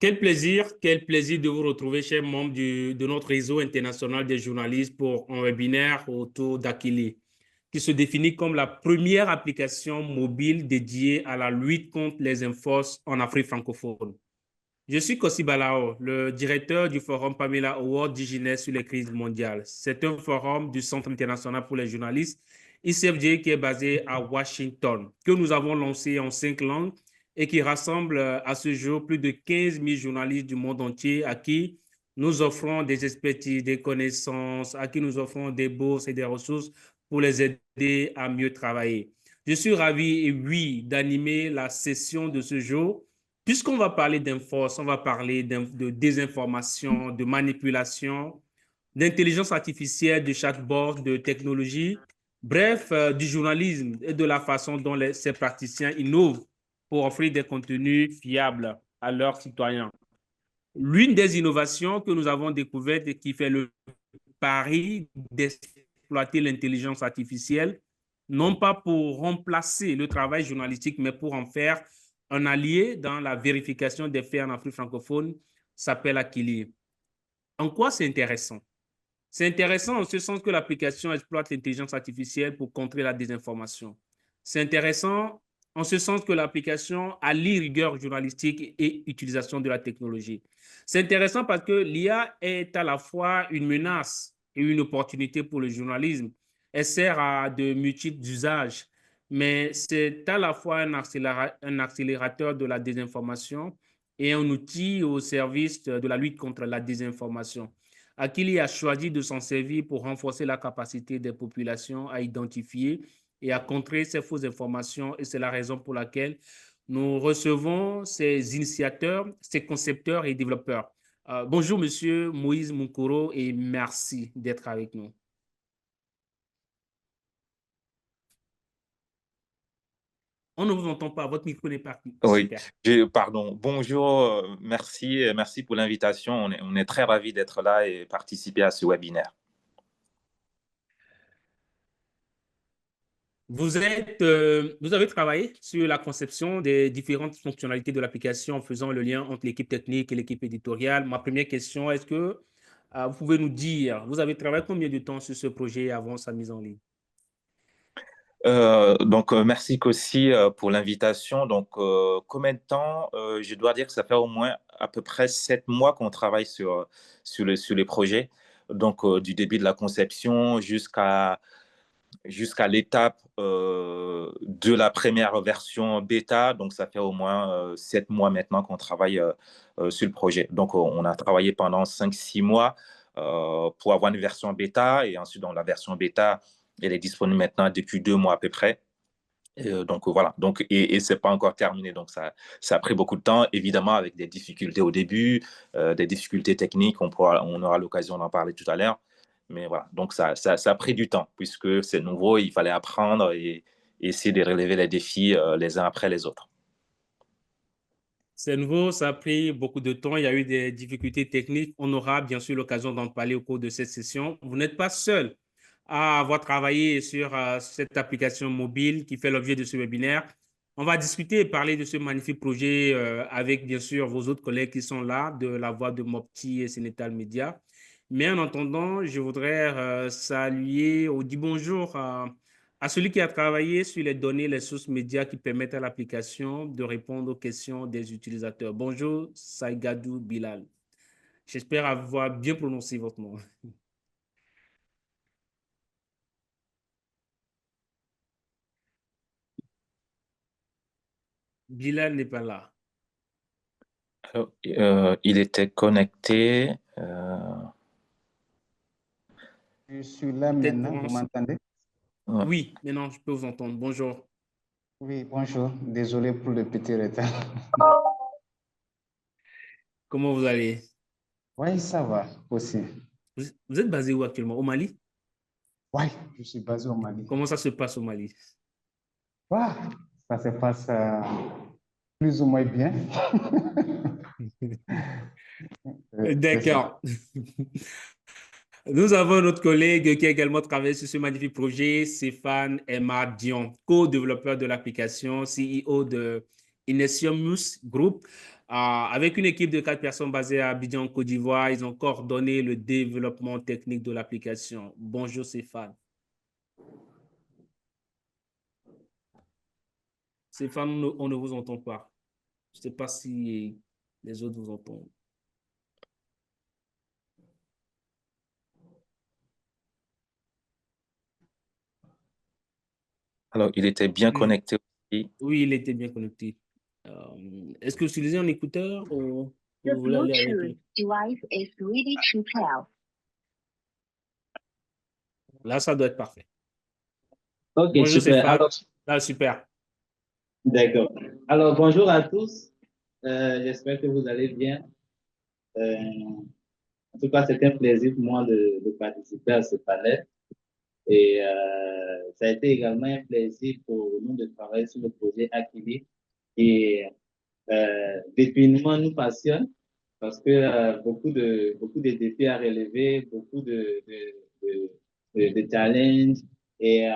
Quel plaisir de vous retrouver, chers membres de notre réseau international des journalistes pour un webinaire autour d'Akili, qui se définit comme la première application mobile dédiée à la lutte contre les infox en Afrique francophone. Je suis Kossi Balao, le directeur du forum Pamela Award d'Iginès sur les crises mondiales. C'est un forum du Centre international pour les journalistes, ICFJ, qui est basé à Washington, que nous avons lancé en 5 langues et qui rassemble à ce jour plus de 15 000 journalistes du monde entier à qui nous offrons des expertises, des connaissances, à qui nous offrons des bourses et des ressources pour les aider à mieux travailler. Je suis ravi et oui d'animer la session de ce jour. Puisqu'on va parler d'infos, on va parler de désinformation, de manipulation, d'intelligence artificielle, de chatbot, de technologie, bref, du journalisme et de la façon dont ces praticiens innovent pour offrir des contenus fiables à leurs citoyens. L'une des innovations que nous avons découvertes et qui fait le pari d'exploiter l'intelligence artificielle, non pas pour remplacer le travail journalistique, mais pour en faire un allié dans la vérification des faits en Afrique francophone, s'appelle Akili. En quoi c'est intéressant? C'est intéressant en ce sens que l'application exploite l'intelligence artificielle pour contrer la désinformation. C'est intéressant en ce sens que l'application allie rigueur journalistique et utilisation de la technologie. C'est intéressant parce que l'IA est à la fois une menace et une opportunité pour le journalisme. Elle sert à de multiples usages, mais c'est à la fois un accélérateur de la désinformation et un outil au service de la lutte contre la désinformation. Akili a choisi de s'en servir pour renforcer la capacité des populations à identifier et à contrer ces fausses informations. Et c'est la raison pour laquelle nous recevons ces initiateurs, ces concepteurs et développeurs. Bonjour, Monsieur Moïse Moukoro, et merci d'être avec nous. On ne vous entend pas, votre micro n'est pas Oui, super. pardon. Bonjour, merci pour l'invitation. On est très ravis d'être là et participer à ce webinaire. Vous avez travaillé sur la conception des différentes fonctionnalités de l'application en faisant le lien entre l'équipe technique et l'équipe éditoriale. Ma première question, est-ce que vous pouvez nous dire, vous avez travaillé combien de temps sur ce projet avant sa mise en ligne? Merci Kossi pour l'invitation. Combien de temps? Je dois dire que ça fait au moins à peu près 7 mois qu'on travaille sur les projets. Du début de la conception jusqu'à l'étape de la première version bêta. Donc, ça fait au moins 7 mois maintenant qu'on travaille sur le projet. On a travaillé pendant 5-6 mois pour avoir une version bêta. Et ensuite, dans la version bêta, elle est disponible maintenant depuis 2 mois à peu près. Voilà. Et c'est pas encore terminé. Donc, ça a pris beaucoup de temps, évidemment, avec des difficultés au début, des difficultés techniques. On aura l'occasion d'en parler tout à l'heure. Mais voilà, donc ça a pris du temps puisque c'est nouveau, il fallait apprendre et essayer de relever les défis les uns après les autres. C'est nouveau, ça a pris beaucoup de temps, il y a eu des difficultés techniques. On aura bien sûr l'occasion d'en parler au cours de cette session. Vous n'êtes pas seul à avoir travaillé sur cette application mobile qui fait l'objet de ce webinaire. On va discuter et parler de ce magnifique projet avec bien sûr vos autres collègues qui sont là, de la voix de Mopti et Sénétal Média. Mais en attendant, je voudrais saluer ou dire bonjour à celui qui a travaillé sur les données, les sources médias qui permettent à l'application de répondre aux questions des utilisateurs. Bonjour, Saïgadou Bilal. J'espère avoir bien prononcé votre nom. Bilal n'est pas là. Alors, il était connecté. Je suis là maintenant, vous m'entendez? Ouais. Oui, maintenant je peux vous entendre. Bonjour. Oui, bonjour. Désolé pour le petit retard. Comment vous allez? Oui, ça va aussi. Vous êtes basé où actuellement? Au Mali? Oui, je suis basé au Mali. Comment ça se passe au Mali? Ah, ça se passe plus ou moins bien. D'accord. Nous avons notre collègue qui a également travaillé sur ce magnifique projet, Stéphane Emma Dion, co-développeur de l'application, CEO de Inesiumus Group. Avec une équipe de 4 personnes basée à Abidjan, Côte d'Ivoire, ils ont coordonné le développement technique de l'application. Bonjour Stéphane. Stéphane, on ne vous entend pas. Je ne sais pas si les autres vous entendent. Alors, il était bien connecté aussi. Oui, il était bien connecté. Est-ce que vous utilisez un écouteur ou The vous voulez aller avec Bluetooth device is ready to pair. Là, ça doit être parfait. Ok, Bonjour super. Stéphane. Alors, Là, super. d'accord. Alors, bonjour à tous. J'espère que vous allez bien. En tout cas, c'est un plaisir pour moi de participer à ce panel. Et ça a été également un plaisir pour nous de travailler sur le projet Akili. Et définitivement nous passionne parce que beaucoup de défis à relever, beaucoup de challenges. Et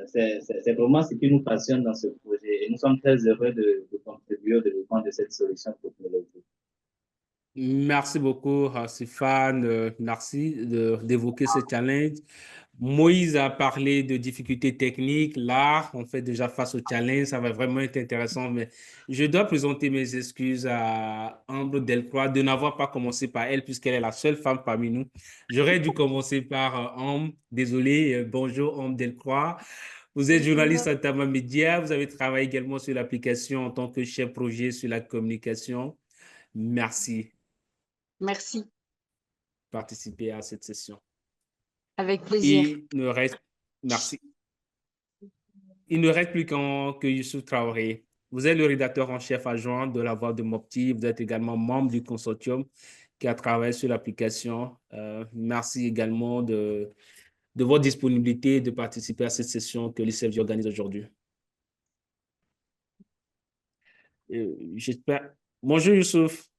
c'est vraiment ce qui nous passionne dans ce projet. Et nous sommes très heureux de contribuer au développement de cette solution technologique. Merci beaucoup, Stéphane. Merci d'évoquer ce challenge. Moïse a parlé de difficultés techniques. Là, on fait déjà face au challenge. Ça va vraiment être intéressant. Mais je dois présenter mes excuses à Ambre Delcroix de n'avoir pas commencé par elle, puisqu'elle est la seule femme parmi nous. J'aurais dû commencer par Ambre. Désolé. Bonjour, Ambre Delcroix. Vous êtes journaliste à Tama Media. Vous avez travaillé également sur l'application en tant que chef projet sur la communication. Merci. Merci. Participer à cette session. Avec plaisir. Merci. Il ne reste plus que Youssouf Traoré. Vous êtes le rédacteur en chef adjoint de La Voix de Mopti. Vous êtes également membre du consortium qui a travaillé sur l'application. Merci également de votre disponibilité de participer à cette session que l'ICFJ organise aujourd'hui. J'espère. Bonjour Youssouf.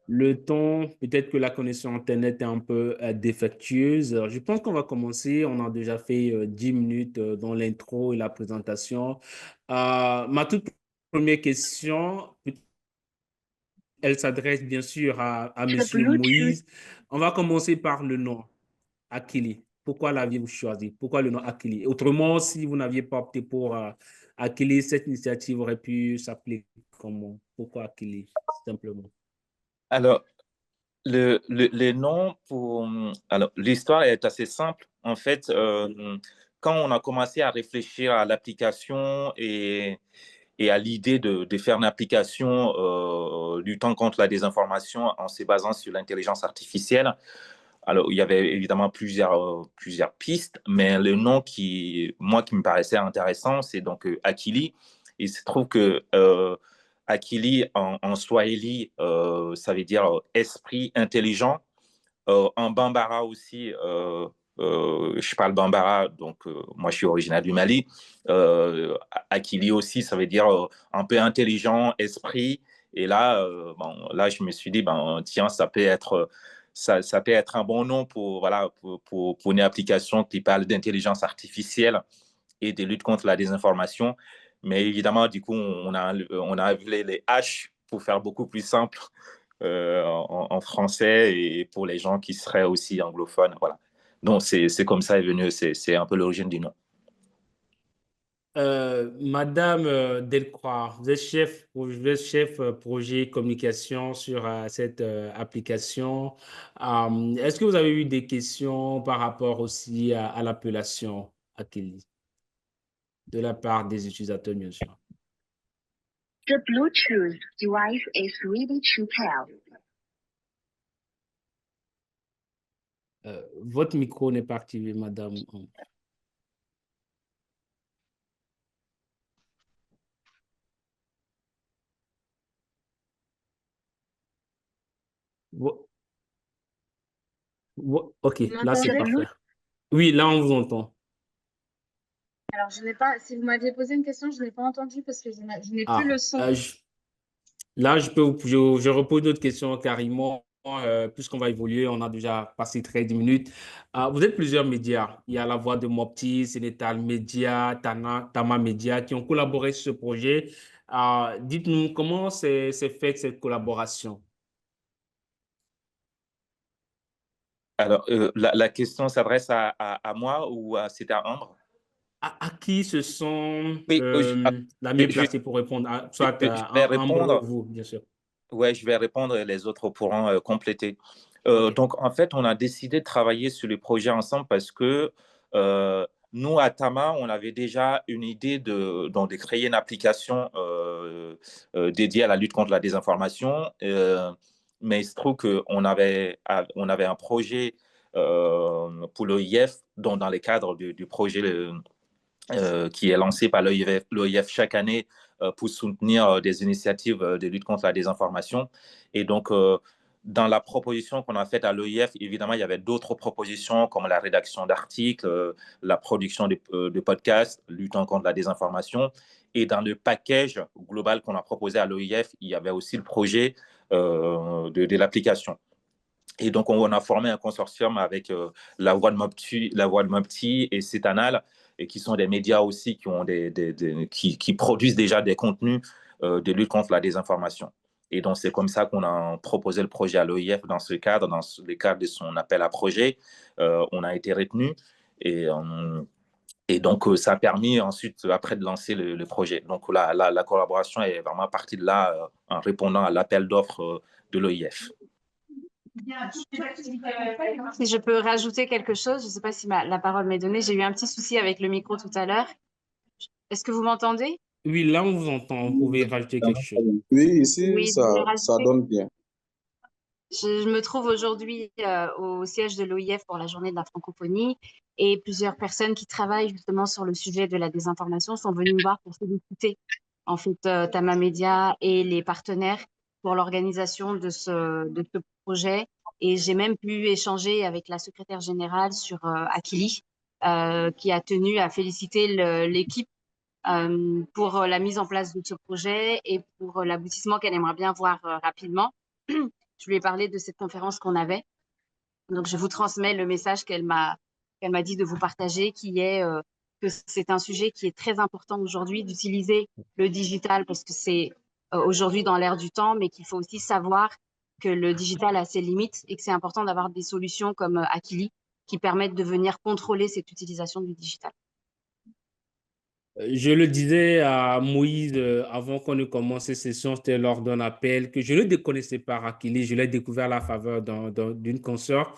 Le temps, peut-être que la connexion Internet est un peu défectueuse. Je pense qu'on va commencer. On a déjà fait 10 minutes dans l'intro et la présentation. Ma toute première question, elle s'adresse bien sûr à Monsieur Moïse. On va commencer par le nom, Akili. Pourquoi l'aviez-vous choisi? Pourquoi le nom Akili? Autrement, si vous n'aviez pas opté pour Akili, cette initiative aurait pu s'appeler comment? Pourquoi Akili, simplement? Alors, les noms alors, l'histoire est assez simple. En fait, quand on a commencé à réfléchir à l'application et à l'idée de faire une application luttant contre la désinformation en se basant sur l'intelligence artificielle, alors il y avait évidemment plusieurs pistes, mais le nom qui me paraissait intéressant, c'est donc Akili. Il se trouve que Akili en swahili, ça veut dire esprit intelligent. En bambara aussi, je parle bambara, donc moi je suis originaire du Mali. Akili aussi, ça veut dire un peu intelligent, esprit. Et là, là je me suis dit, tiens, ça peut être un bon nom pour, voilà, pour une application qui parle d'intelligence artificielle et de lutte contre la désinformation. Mais évidemment, du coup, on a appelé les H pour faire beaucoup plus simple en français et pour les gens qui seraient aussi anglophones. Voilà. Donc, c'est comme ça est venu, c'est un peu l'origine du nom. Madame Delcroix, vous êtes chef projet communication sur cette application. Est-ce que vous avez eu des questions par rapport aussi à l'appellation Akili de la part des utilisateurs, bien sûr? The Bluetooth device is ready to pair. Votre micro n'est pas activé, madame. OK, là c'est parfait. Oui, là on vous entend. Alors, je n'ai pas, si vous m'aviez posé une question, je n'ai pas entendu parce que je n'ai plus le son. Là, je repose d'autres questions carrément. puisqu'on va évoluer, on a déjà passé 13 minutes. Vous êtes plusieurs médias. Il y a La Voix de Mopti, Sénétal Média, Tama Média qui ont collaboré sur ce projet. Dites-nous comment s'est faite cette collaboration. Alors, la question s'adresse à moi ou c'était à Ambre? À qui se sont Oui, la mieux je, placée pour répondre, soit je vais Ambre ou répondre. vous, bien sûr. Ouais, je vais répondre et les autres pourront compléter. OK. Donc, en fait, on a décidé de travailler sur le projet ensemble parce que nous, à Tama, on avait déjà une idée donc, de créer une application dédiée à la lutte contre la désinformation. Mais il se trouve qu'on avait un projet pour l'OIF, dans les cadres du projet qui est lancé par l'OIF chaque année pour soutenir des initiatives de lutte contre la désinformation. Et donc, dans la proposition qu'on a faite à l'OIF, évidemment, il y avait d'autres propositions comme la rédaction d'articles, la production de podcasts, luttant contre la désinformation. Et dans le package global qu'on a proposé à l'OIF, il y avait aussi le projet de l'application. Et donc, on a formé un consortium avec La Voix de Mopti et Cétanal, et qui sont des médias aussi qui produisent déjà des contenus de lutte contre la désinformation. Et donc, c'est comme ça qu'on a proposé le projet à l'OIF dans le cadre de son appel à projet. On a été retenu et donc, ça a permis ensuite, après, de lancer le projet. Donc, la collaboration est vraiment partie de là en répondant à l'appel d'offres de l'OIF. Si je peux rajouter quelque chose, je ne sais pas si la parole m'est donnée. J'ai eu un petit souci avec le micro tout à l'heure. Est-ce que vous m'entendez? Oui, là, on vous entend. Vous pouvez rajouter quelque chose. Oui, ici, Oui, je voulais ça rajouter. donne bien. Je me trouve aujourd'hui au siège de l'OIF pour la journée de la francophonie et plusieurs personnes qui travaillent justement sur le sujet de la désinformation sont venues me voir pour féliciter en fait Tama Media et les partenaires pour l'organisation de ce projet. Et j'ai même pu échanger avec la secrétaire générale sur Akili qui a tenu à féliciter l'équipe pour la mise en place de ce projet et pour l'aboutissement qu'elle aimerait bien voir rapidement. Je lui ai parlé de cette conférence qu'on avait. Donc, je vous transmets le message qu'elle m'a dit de vous partager, qui est que c'est un sujet qui est très important aujourd'hui d'utiliser le digital parce que c'est aujourd'hui dans l'air du temps, mais qu'il faut aussi savoir que le digital a ses limites et que c'est important d'avoir des solutions comme Akili qui permettent de venir contrôler cette utilisation du digital. Je le disais à Moïse avant qu'on ne commence cette session, c'était lors d'un appel que je ne le connaissais pas, Akili. Je l'ai découvert à la faveur d'une consoeur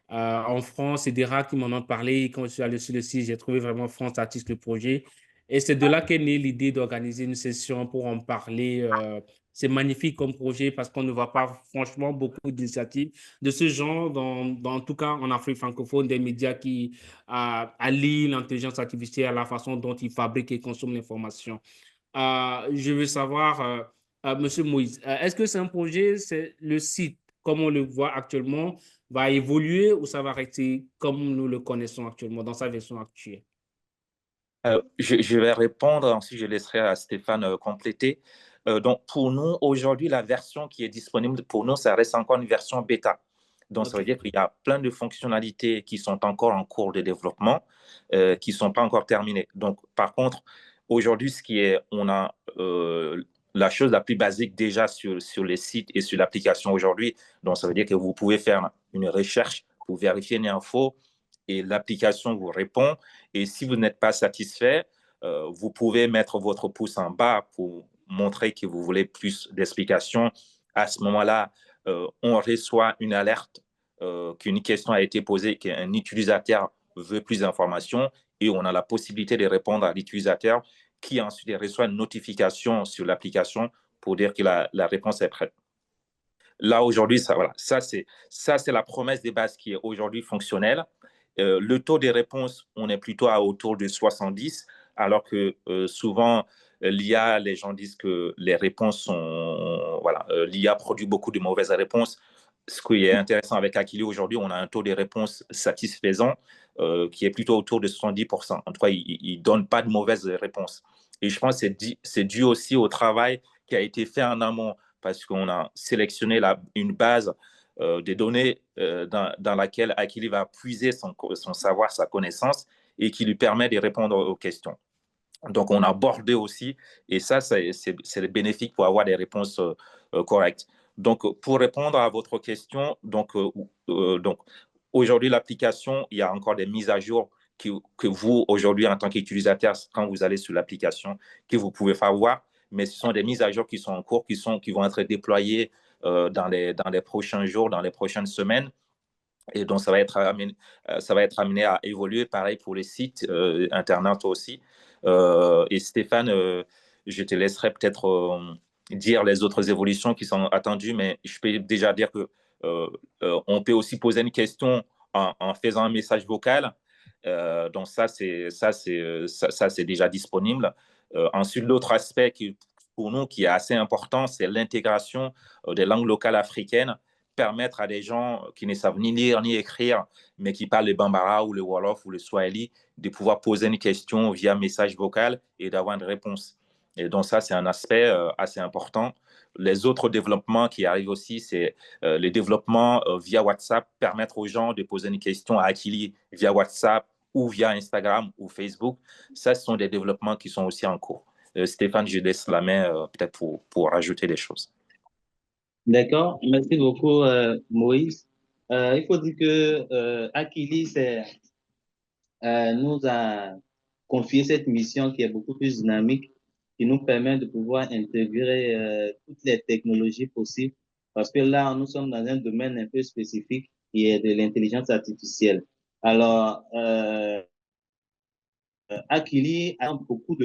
en France. C'est des rares qui m'en ont parlé. Quand je suis allé sur le site, j'ai trouvé vraiment France Artiste le projet. Et c'est de là qu'est née l'idée d'organiser une session pour en parler. C'est magnifique comme projet parce qu'on ne voit pas franchement beaucoup d'initiatives de ce genre, en tout cas en Afrique francophone, des médias qui allient l'intelligence artificielle à la façon dont ils fabriquent et consomment l'information. Je veux savoir, Monsieur Moïse, est-ce que c'est un projet, c'est le site, comme on le voit actuellement, va évoluer ou ça va rester comme nous le connaissons actuellement, dans sa version actuelle? Je vais répondre, ensuite je laisserai à Stéphane compléter. Donc, pour nous, aujourd'hui, la version qui est disponible pour nous, ça reste encore une version bêta. Donc, ça veut dire qu'il y a plein de fonctionnalités qui sont encore en cours de développement, qui ne sont pas encore terminées. Donc, par contre, aujourd'hui, on a la chose la plus basique déjà sur les sites et sur l'application aujourd'hui. Donc, ça veut dire que vous pouvez faire une recherche pour vérifier une info et l'application vous répond. Et si vous n'êtes pas satisfait, vous pouvez mettre votre pouce en bas pour montrer que vous voulez plus d'explications. À ce moment-là, on reçoit une alerte qu'une question a été posée, qu'un utilisateur veut plus d'informations et on a la possibilité de répondre à l'utilisateur qui ensuite reçoit une notification sur l'application pour dire que la réponse est prête. Là, aujourd'hui, ça c'est la promesse des bases qui est aujourd'hui fonctionnelle. Le taux de réponse, on est plutôt autour de 70, alors que souvent, l'IA, les gens disent que les réponses sont... Voilà, l'IA produit beaucoup de mauvaises réponses. Ce qui est intéressant avec Akili aujourd'hui, on a un taux de réponse satisfaisant qui est plutôt autour de 70%. En tout cas, il ne donne pas de mauvaises réponses. Et je pense que c'est dû aussi au travail qui a été fait en amont, parce qu'on a sélectionné une base des données dans laquelle Akili va puiser son savoir, sa connaissance, et qui lui permet de répondre aux questions. Donc, on a abordé aussi, et ça, c'est bénéfique pour avoir des réponses correctes. Donc, pour répondre à votre question, donc aujourd'hui, l'application, il y a encore des mises à jour que vous, aujourd'hui, en tant qu'utilisateur, quand vous allez sur l'application, que vous pouvez faire voir, mais ce sont des mises à jour qui sont en cours, qui vont être déployées dans les prochains jours, dans les prochaines semaines. Et donc, ça va être amené à évoluer. Pareil pour les sites Internet aussi. Et Stéphane, je te laisserai peut-être dire les autres évolutions qui sont attendues, mais je peux déjà dire que on peut aussi poser une question en faisant un message vocal. Donc, ça, c'est déjà disponible. Ensuite, l'autre aspect pour nous qui est assez important, c'est l'intégration des langues locales africaines, permettre à des gens qui ne savent ni lire ni écrire, mais qui parlent le Bambara ou le Wolof ou le Swahili, de pouvoir poser une question via message vocal et d'avoir une réponse. Et donc ça, c'est un aspect assez important. Les autres développements qui arrivent aussi, c'est les développements via WhatsApp, permettre aux gens de poser une question à Akili via WhatsApp ou via Instagram ou Facebook. Ça, ce sont des développements qui sont aussi en cours. Stéphane, je laisse la main peut-être pour rajouter des choses. D'accord, merci beaucoup Moïse. Il faut dire que Akili nous a confié cette mission qui est beaucoup plus dynamique, qui nous permet de pouvoir intégrer toutes les technologies possibles, parce que là, nous sommes dans un domaine un peu spécifique qui est de l'intelligence artificielle. Alors, Akili a beaucoup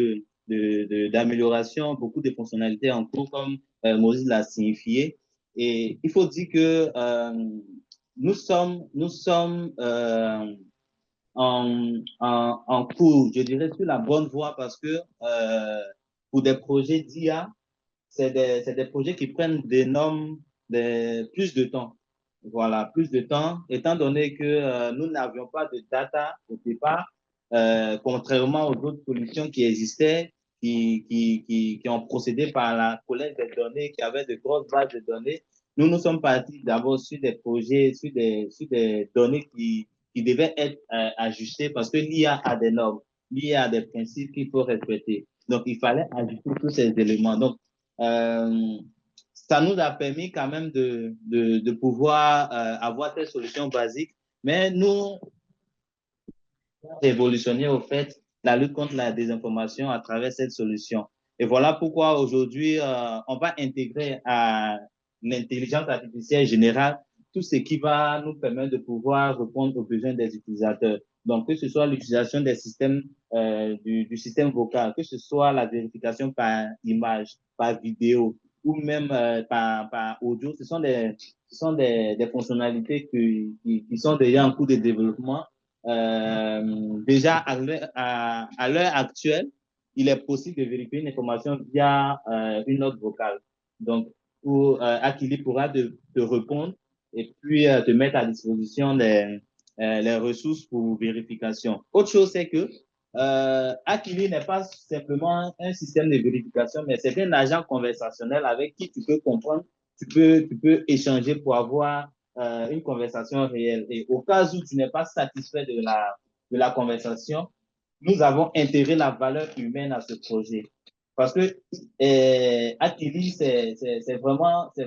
d'améliorations, beaucoup de fonctionnalités en cours, comme Moïse l'a signifié. Et il faut dire que nous sommes en cours, je dirais, sur la bonne voie parce que pour des projets d'IA, c'est des projets qui prennent plus de temps. Voilà, plus de temps, étant donné que nous n'avions pas de data au départ, contrairement aux autres solutions qui existaient, qui ont procédé par la collecte des données, qui avaient de grosses bases de données. Nous sommes partis d'abord sur des projets, sur des données qui devaient être ajustées parce que l'IA a des normes, l'IA a des principes qu'il faut respecter. Donc, il fallait ajuster tous ces éléments. Donc, ça nous a permis quand même de pouvoir avoir des solutions basiques, mais nous révolutionner au fait la lutte contre la désinformation à travers cette solution. Et voilà pourquoi aujourd'hui, on va intégrer à l'intelligence artificielle générale tout ce qui va nous permettre de pouvoir répondre aux besoins des utilisateurs. Donc, que ce soit l'utilisation des systèmes, du système vocal, que ce soit la vérification par image, par vidéo, ou même par audio, ce sont des fonctionnalités qui sont déjà en cours de développement. Déjà, à l'heure actuelle, il est possible de vérifier une information via une note vocale. Donc, Akili pourra te répondre et puis te mettre à disposition les ressources pour vérification. Autre chose, c'est que Akili n'est pas simplement un système de vérification, mais c'est un agent conversationnel avec qui tu peux comprendre, tu peux échanger pour avoir une conversation réelle. Et au cas où tu n'es pas satisfait de la conversation, nous avons intégré la valeur humaine à ce projet. Parce que Akili, c'est vraiment, je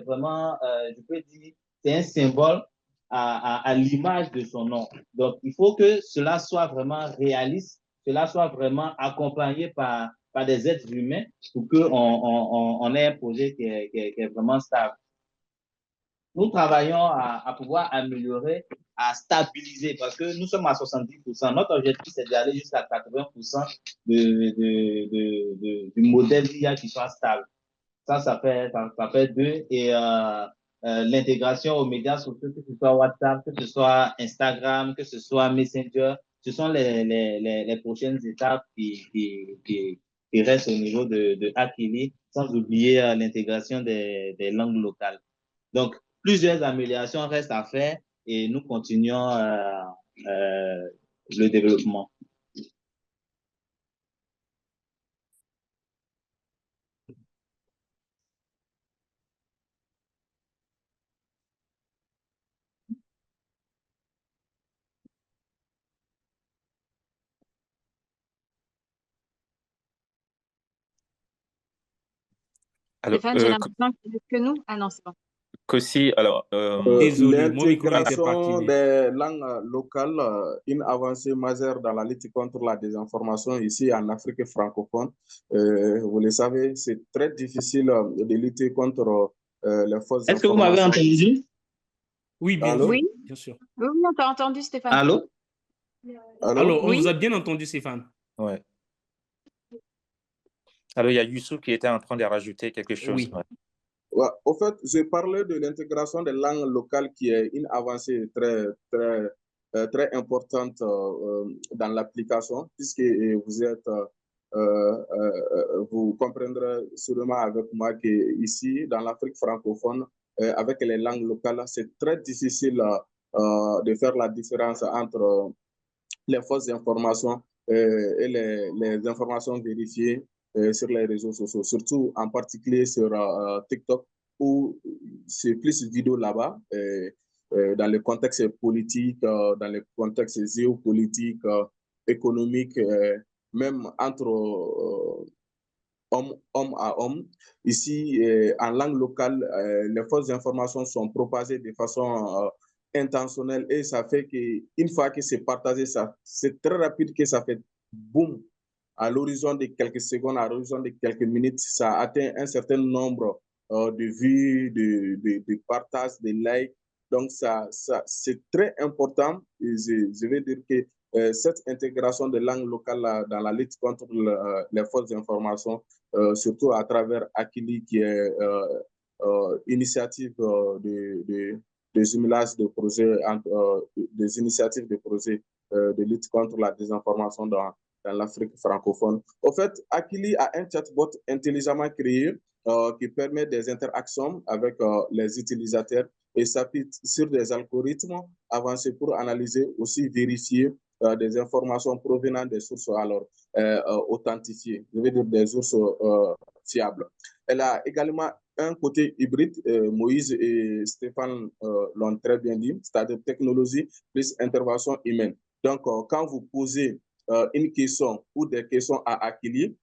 peux dire, c'est un symbole à l'image de son nom. Donc, il faut que cela soit vraiment réaliste, cela soit vraiment accompagné par des êtres humains pour qu'on ait un projet qui est vraiment stable. Nous travaillons à pouvoir améliorer, à stabiliser, parce que nous sommes à 70%. Notre objectif, c'est d'aller jusqu'à 80% du modèle d'IA qui soit stable. Ça fait deux. Et l'intégration aux médias sociaux, que ce soit WhatsApp, que ce soit Instagram, que ce soit Messenger, ce sont les prochaines étapes qui restent au niveau de Akili, sans oublier l'intégration des langues locales. Donc, plusieurs améliorations restent à faire et nous continuons le développement. Alors, Stéphane, j'ai l'impression que nous. Ah non, c'est bon. qu'aussi, alors, Désolé, mon micro était parti. L'intégration des langues locales, une avancée majeure dans la lutte contre la désinformation ici en Afrique francophone. Vous le savez, c'est très difficile de lutter contre les fausses Est-ce que vous m'avez informations. entendu? Oui, bien Allô? sûr. Oui. Bien sûr. Oui, on t'a entendu, Stéphane. Allô? Allô? Alors, on Oui. vous a bien entendu, Stéphane. ouais. Alors, il y a Youssouf qui était en train de rajouter quelque chose. Oui. Ouais. Ouais, au fait, je parlais de l'intégration des langues locales qui est une avancée très importante dans l'application, puisque vous comprendrez sûrement avec moi qu'ici, dans l'Afrique francophone, avec les langues locales, c'est très difficile de faire la différence entre les fausses informations et les informations vérifiées sur les réseaux sociaux, surtout en particulier sur TikTok, où c'est plus vidéo là-bas, dans le contexte politique, dans le contexte géopolitique, économique, même entre homme à homme. Ici, en langue locale, les fausses informations sont propagées de façon intentionnelle et ça fait qu'une fois que c'est partagé, c'est très rapide que ça fait boum. À l'horizon de quelques secondes, à l'horizon de quelques minutes, ça atteint un certain nombre de vues, de partages, de likes. Donc, c'est très important. Et je vais dire que cette intégration de langue locale dans la lutte contre les fausses informations, surtout à travers Akili, qui est initiative de jumelage de projets, des initiatives de projets de lutte contre la désinformation dans l'Afrique francophone. Au fait, Akili a un chatbot intelligemment créé qui permet des interactions avec les utilisateurs et s'appuie sur des algorithmes avancés pour analyser, aussi vérifier des informations provenant des sources alors authentifiées, je veux dire des sources fiables. Elle a également un côté hybride, Moïse et Stéphane l'ont très bien dit, c'est-à-dire technologie plus intervention humaine. Donc, quand vous posez une question ou des questions à Akili,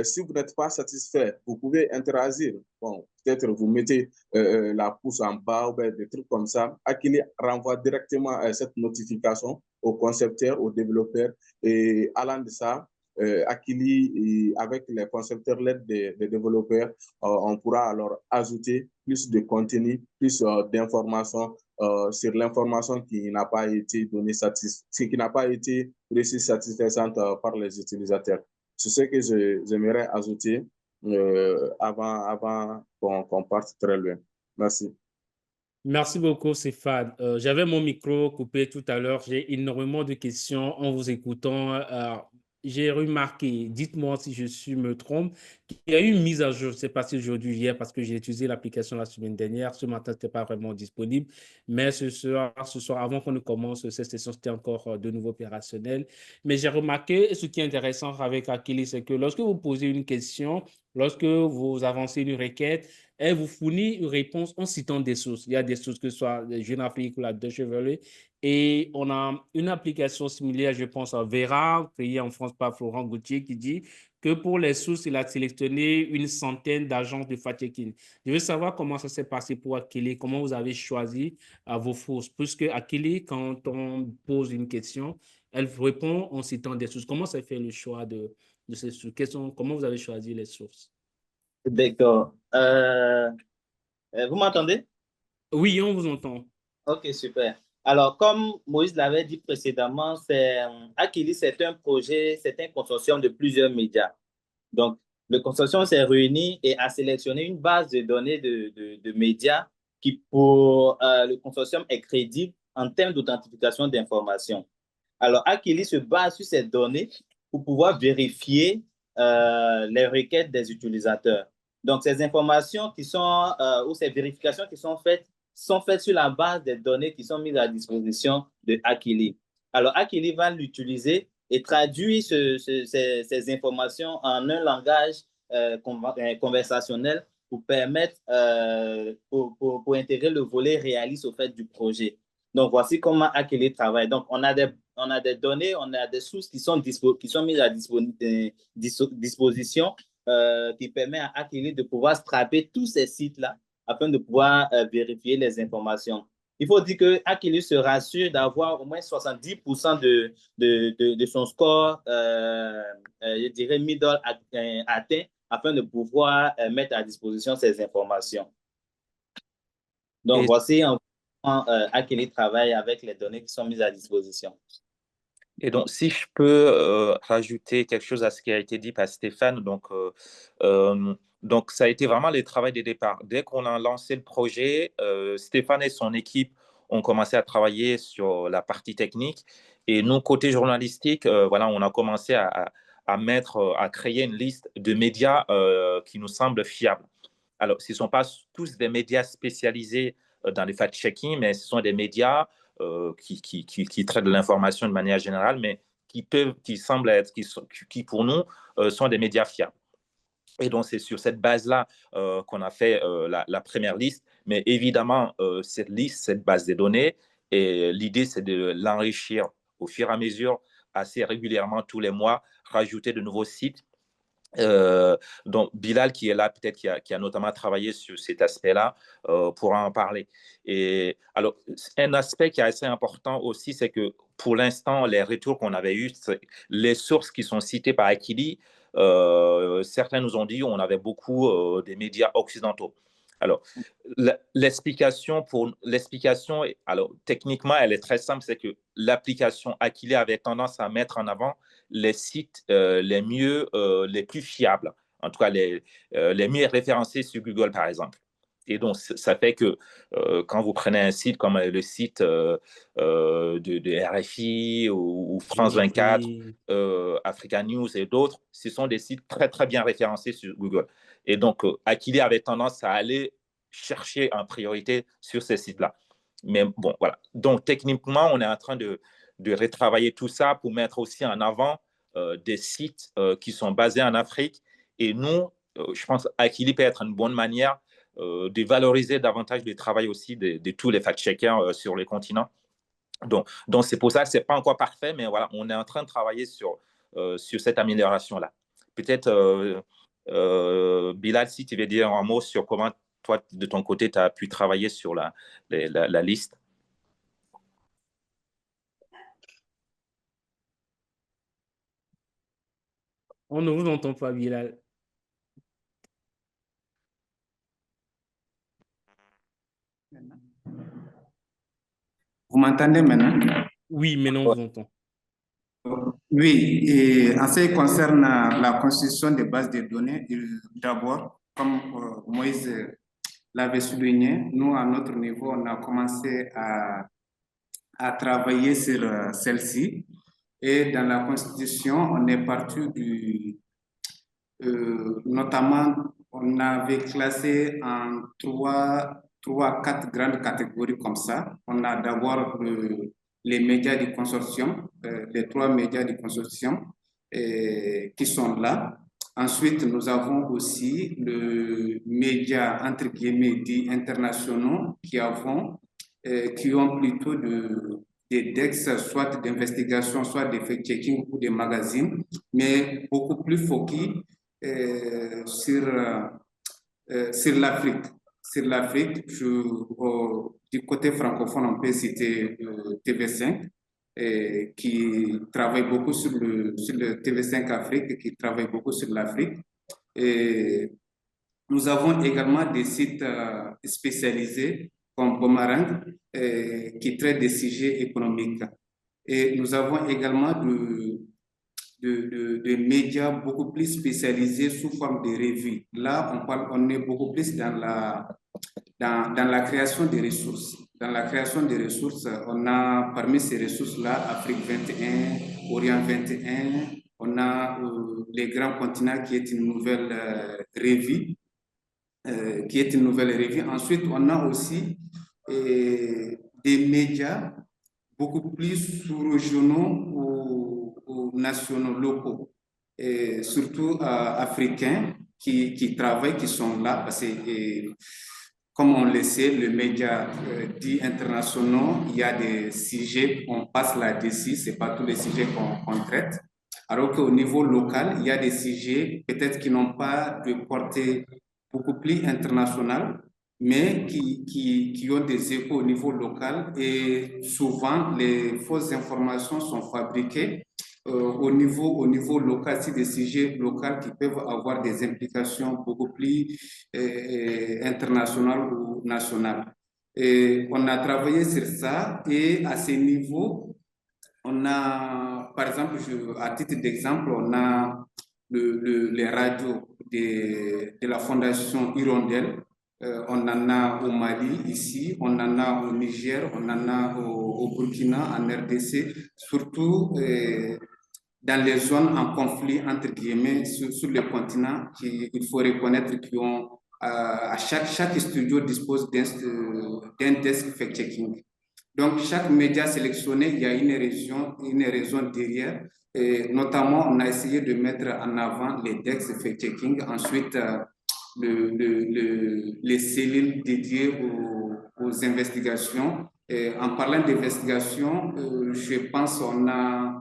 si vous n'êtes pas satisfait, vous pouvez interagir. Bon, peut-être vous mettez la pouce en bas ou des trucs comme ça. Akili renvoie directement cette notification au concepteur, au développeur. Et allant de ça, Akili, avec les concepteurs, l'aide des développeurs, on pourra alors ajouter plus de contenu, plus d'informations sur l'information qui n'a pas été donnée, qui n'a pas été précise satisfaisante par les utilisateurs. C'est ce que j'aimerais ajouter avant qu'on parte très loin. Merci. Merci beaucoup, Stéphane. J'avais mon micro coupé tout à l'heure. J'ai énormément de questions en vous écoutant. J'ai remarqué, dites-moi si me trompe, qu'il y a eu une mise à jour, je ne sais pas si aujourd'hui ou hier, parce que j'ai utilisé l'application la semaine dernière. Ce matin, ce n'était pas vraiment disponible. Mais ce soir, avant qu'on ne commence cette session, c'était encore de nouveau opérationnel. Mais j'ai remarqué, et ce qui est intéressant avec Akili, c'est que lorsque vous posez une question, lorsque vous avancez une requête, elle vous fournit une réponse en citant des sources. Il y a des sources que ce soit Jeune Afrique ou la Deutsche Welle. Et on a une application similaire, je pense, à Vera, créée en France par Florent Gauthier, qui dit que pour les sources, il a sélectionné une centaine d'agences de fact-checking. Je veux savoir comment ça s'est passé pour Akili, comment vous avez choisi vos sources. Puisque Akili, quand on pose une question, elle répond en citant des sources. Comment s'est fait le choix de ces sources? Comment vous avez choisi les sources? D'accord. Vous m'entendez? Oui, on vous entend. Ok, super. Alors, comme Moïse l'avait dit précédemment, Akili, c'est un projet, c'est un consortium de plusieurs médias. Donc, le consortium s'est réuni et a sélectionné une base de données de médias qui, pour le consortium, est crédible en termes d'authentification d'informations. Alors, Akili se base sur ces données pour pouvoir vérifier les requêtes des utilisateurs. Donc, ces informations qui sont, ou ces vérifications qui sont faites sur la base des données qui sont mises à disposition de Akili. Alors, Akili va l'utiliser et traduire ces informations en un langage conversationnel pour permettre, pour intégrer le volet réaliste au fait du projet. Donc, voici comment Akili travaille. Donc, on a des données, on a des sources qui sont mises à disposition qui permet à Akili de pouvoir scraper tous ces sites-là afin de pouvoir vérifier les informations. Il faut dire que Akili se rassure d'avoir au moins 70% de son score, je dirais middle atteint, afin de pouvoir mettre à disposition ces informations. Donc, voici en Akili travaille avec les données qui sont mises à disposition. Et donc, si je peux rajouter quelque chose à ce qui a été dit par Stéphane, donc ça a été vraiment le travail des départs. Dès qu'on a lancé le projet, Stéphane et son équipe ont commencé à travailler sur la partie technique. Et nous, côté journalistique, voilà, on a commencé à créer une liste de médias qui nous semblent fiables. Alors, ce ne sont pas tous des médias spécialisés dans le fact-checking, mais ce sont des médias qui traitent de l'information de manière générale, mais qui semblent être, qui pour nous, sont des médias fiables. Et donc, c'est sur cette base-là qu'on a fait la première liste. Mais évidemment, cette liste, cette base de données, et l'idée, c'est de l'enrichir au fur et à mesure, assez régulièrement, tous les mois, rajouter de nouveaux sites. Donc Bilal qui est là, peut-être qui a notamment travaillé sur cet aspect-là, pourra en parler. Et alors, un aspect qui est assez important aussi, c'est que pour l'instant, les retours qu'on avait eus, les sources qui sont citées par Akili, certains nous ont dit qu'on avait beaucoup des médias occidentaux. Alors, l'explication, alors techniquement, elle est très simple, c'est que l'application Akili avait tendance à mettre en avant les sites les plus fiables, en tout cas les mieux référencés sur Google, par exemple. Et donc, ça fait que quand vous prenez un site comme le site de RFI ou France 24, Africa News et d'autres, ce sont des sites très, très bien référencés sur Google. Et donc, Akili avait tendance à aller chercher en priorité sur ces sites-là. Mais bon, voilà. Donc, techniquement, on est en train de retravailler tout ça pour mettre aussi en avant des sites qui sont basés en Afrique. Et nous, je pense qu'Akili peut être une bonne manière de valoriser davantage le travail aussi de tous les fact-checkers sur le continent. Donc c'est pour ça que ce n'est pas encore parfait, mais voilà, on est en train de travailler sur cette amélioration-là. Peut-être, Bilal, si tu veux dire un mot sur comment toi, de ton côté, tu as pu travailler sur la liste. On ne vous entend pas, Bilal. Vous m'entendez maintenant? Oui, maintenant on vous entend. Oui, et en ce qui concerne la constitution des bases de données, d'abord, comme Moïse l'avait souligné, nous, à notre niveau, on a commencé à travailler sur celle-ci. Et dans la constitution, on est parti notamment, on avait classé en trois, 4 grandes catégories comme ça. On a d'abord les médias du consortium, les 3 médias du consortium qui sont là. Ensuite, nous avons aussi le média, entre guillemets, dits internationaux qui ont plutôt des DEX, soit d'investigation, soit de fact-checking ou des magazines, mais beaucoup plus focus sur l'Afrique. Sur l'Afrique, du côté francophone, on peut citer TV5, qui travaille beaucoup sur le TV5 Afrique, qui travaille beaucoup sur l'Afrique. Nous avons également des sites spécialisés comme Boomerang, qui traite des sujets économiques. Et nous avons également de médias beaucoup plus spécialisés sous forme de revues. Là, on est beaucoup plus dans la création des ressources. Dans la création des ressources, on a parmi ces ressources-là Afrique 21, Orient 21, on a les grands continents qui est une nouvelle revue. Ensuite, on a aussi des médias beaucoup plus sous-régionaux ou nationaux, locaux, et surtout africains qui travaillent, qui sont là, parce que comme on le sait, le média dit internationaux, il y a des sujets, on passe là-dessus, ce n'est pas tous les sujets qu'on traite. Alors qu'au niveau local, il y a des sujets peut-être qui n'ont pas de portée beaucoup plus internationale, mais qui ont des échos au niveau local et souvent les fausses informations sont fabriquées au niveau local, c'est des sujets locaux qui peuvent avoir des implications beaucoup plus internationales ou nationales. Et on a travaillé sur ça et à ce niveau, on a, par exemple, à titre d'exemple, on a les radios de la Fondation Hirondelle. On en a au Mali, ici, on en a au Niger, on en a au Burkina, en RDC, surtout dans les zones en conflit, entre guillemets, sur le continent, il faut reconnaître qu'ils ont, chaque studio dispose d'un desk fact-checking. Donc, chaque média sélectionné, il y a une raison derrière. Et notamment, on a essayé de mettre en avant les desks fact-checking, ensuite les cellules dédiées aux investigations. Et en parlant d'investigation, je pense qu'on a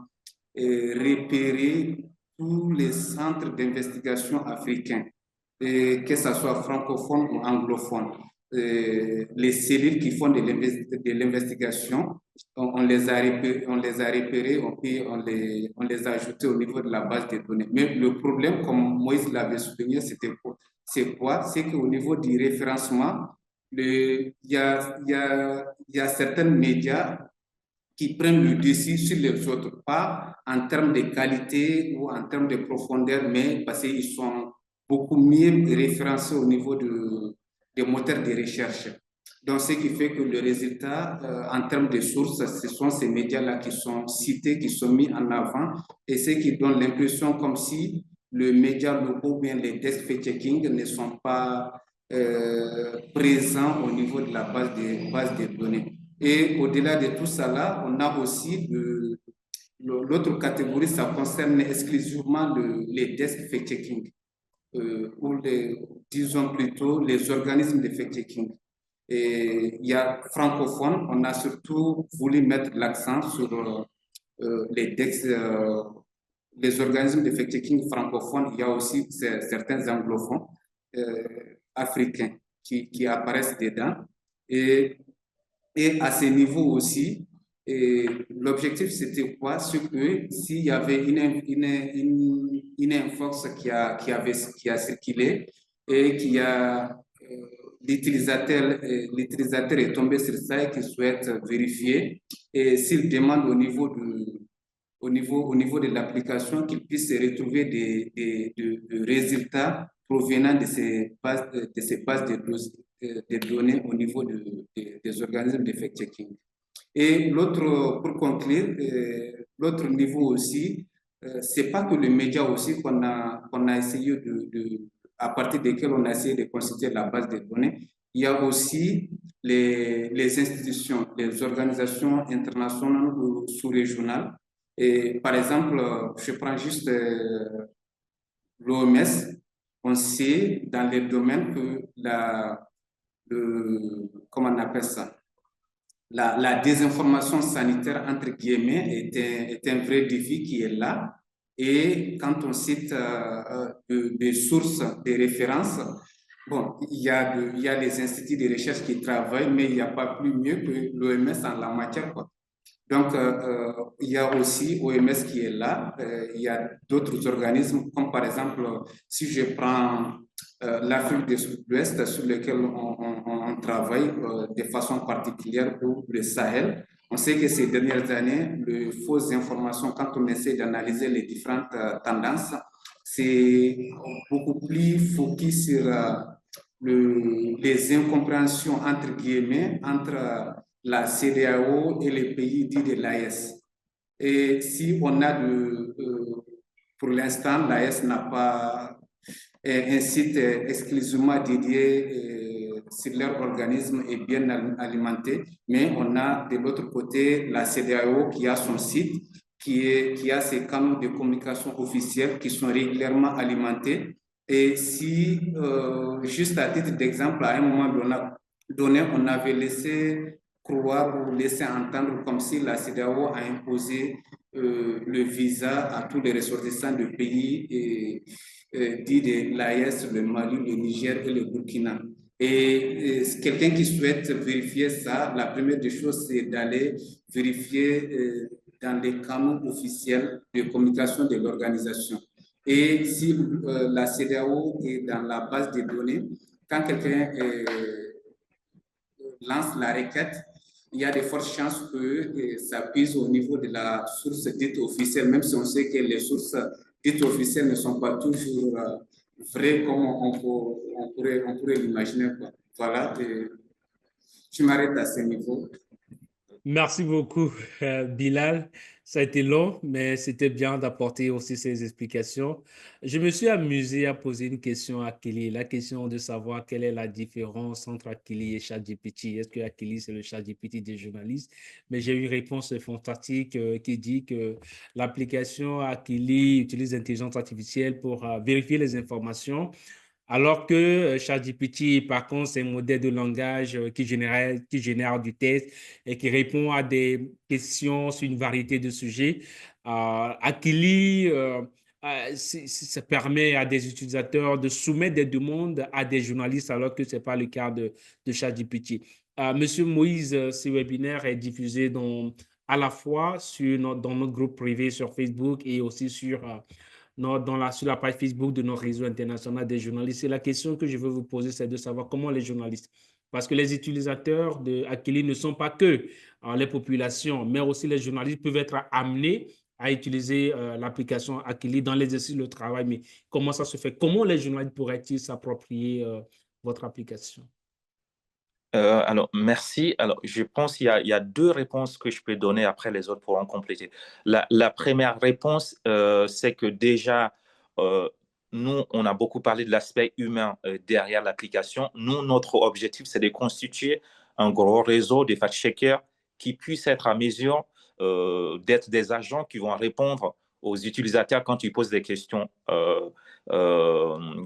repérer tous les centres d'investigation africains, que ce soit francophone ou anglophone. Les cellules qui font de l'investigation, on les a repérés, on les a ajoutés au niveau de la base de données. Mais le problème, comme Moïse l'avait souligné, c'est quoi? C'est qu'au niveau du référencement, il y a certains médias qui prennent le dessus sur les autres, pas en termes de qualité ou en termes de profondeur, mais parce qu'ils sont beaucoup mieux référencés au niveau des moteurs de recherche. Donc, ce qui fait que le résultat, en termes de sources, ce sont ces médias-là qui sont cités, qui sont mis en avant, et ce qui donne l'impression comme si le média logo ou bien les desk fact-checking ne sont pas présents au niveau de la base de données. Et au-delà de tout ça, là, on a aussi l'autre catégorie, ça concerne exclusivement les desks fact-checking, ou disons plutôt les organismes de fact-checking. Et il y a francophone, on a surtout voulu mettre l'accent sur les desks, les organismes de fact-checking francophones. Il y a aussi certains anglophones africains qui apparaissent dedans. Et à ce niveau aussi, l'objectif c'était quoi? C'est que s'il y avait une infox qui a circulé et qui a l'utilisateur est tombé sur ça et qui souhaite vérifier, et s'il demande au niveau de l'application qu'il puisse retrouver des résultats provenant de ces bases de données au niveau des organismes de fact-checking. Et pour conclure, l'autre niveau aussi, c'est pas que le média aussi qu'on a essayé à partir desquels on a essayé de constituer la base de données, il y a aussi les institutions, les organisations internationales ou sous-régionales. Et par exemple, je prends juste l'OMS. On sait dans les domaines que comment on appelle ça? La désinformation sanitaire, entre guillemets, est un vrai défi qui est là. Et quand on cite des sources, des références, bon, il y a les instituts de recherche qui travaillent, mais il n'y a pas plus mieux que l'OMS en la matière, quoi. Donc, il y a aussi OMS qui est là. Il y a d'autres organismes, comme par exemple, si je prends l'Afrique de l'Ouest, sur lequel on travaille de façon particulière, ou le Sahel. On sait que ces dernières années, les fausses informations, quand on essaie d'analyser les différentes tendances, c'est beaucoup plus focus sur les incompréhensions, entre guillemets, entre la CEDEAO et les pays dits de l'AES. Et si on a pour l'instant, l'AES n'a pas un site exclusivement dédié sur leur organisme et bien alimenté, mais on a de l'autre côté la CEDEAO qui a son site, qui a ses canaux de communication officiels qui sont régulièrement alimentés. Et si, juste à titre d'exemple, à un moment donné, on avait laissé croire ou laisser entendre comme si la CEDEAO a imposé le visa à tous les ressortissants de pays dits de l'AES, le Mali, le Niger et le Burkina. Et quelqu'un qui souhaite vérifier ça, la première des choses, c'est d'aller vérifier dans les canaux officiels de communication de l'organisation. Et si la CEDEAO est dans la base des données, quand quelqu'un lance la requête, il y a de fortes chances que ça puise au niveau de la source dite officielle, même si on sait que les sources dites officielles ne sont pas toujours vraies comme on pourrait l'imaginer. Voilà, je m'arrête à ce niveau. Merci beaucoup, Bilal. Ça a été long, mais c'était bien d'apporter aussi ces explications. Je me suis amusé à poser une question à Akili, la question de savoir quelle est la différence entre Akili et ChatGPT. Est-ce que Akili, c'est le ChatGPT des journalistes? Mais j'ai eu une réponse fantastique qui dit que l'application Akili utilise l'intelligence artificielle pour vérifier les informations alors que ChatGPT, par contre, c'est un modèle de langage qui génère du texte et qui répond à des questions sur une variété de sujets. Akili, ça permet à des utilisateurs de soumettre des demandes à des journalistes alors que ce n'est pas le cas de ChatGPT. Monsieur Moïse, ce webinaire est diffusé à la fois dans notre groupe privé sur Facebook et aussi sur sur la page Facebook de notre réseau international des journalistes. Et la question que je veux vous poser, c'est de savoir comment les journalistes, parce que les utilisateurs de Akili ne sont pas que les populations, mais aussi les journalistes peuvent être amenés à utiliser l'application Akili dans l'exercice de travail. Mais comment ça se fait? Comment les journalistes pourraient-ils s'approprier votre application? Alors, merci. Alors, je pense qu'il y a deux réponses que je peux donner, après les autres pourront compléter. La première réponse, c'est que déjà, nous, on a beaucoup parlé de l'aspect humain derrière l'application. Nous, notre objectif, c'est de constituer un gros réseau de fact-checkers qui puissent être à mesure d'être des agents qui vont répondre aux utilisateurs quand ils posent des questions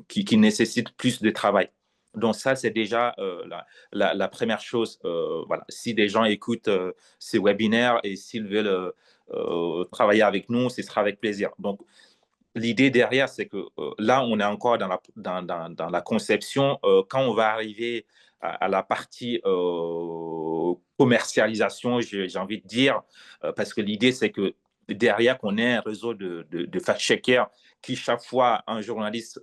qui nécessitent plus de travail. Donc ça, c'est déjà la première chose. Voilà. Si des gens écoutent ces webinaires et s'ils veulent travailler avec nous, ce sera avec plaisir. Donc, l'idée derrière, c'est que là, on est encore dans la conception. Quand on va arriver à la partie commercialisation, j'ai envie de dire, parce que l'idée, c'est que derrière, qu'on ait un réseau de fact-checkers qui, chaque fois, un journaliste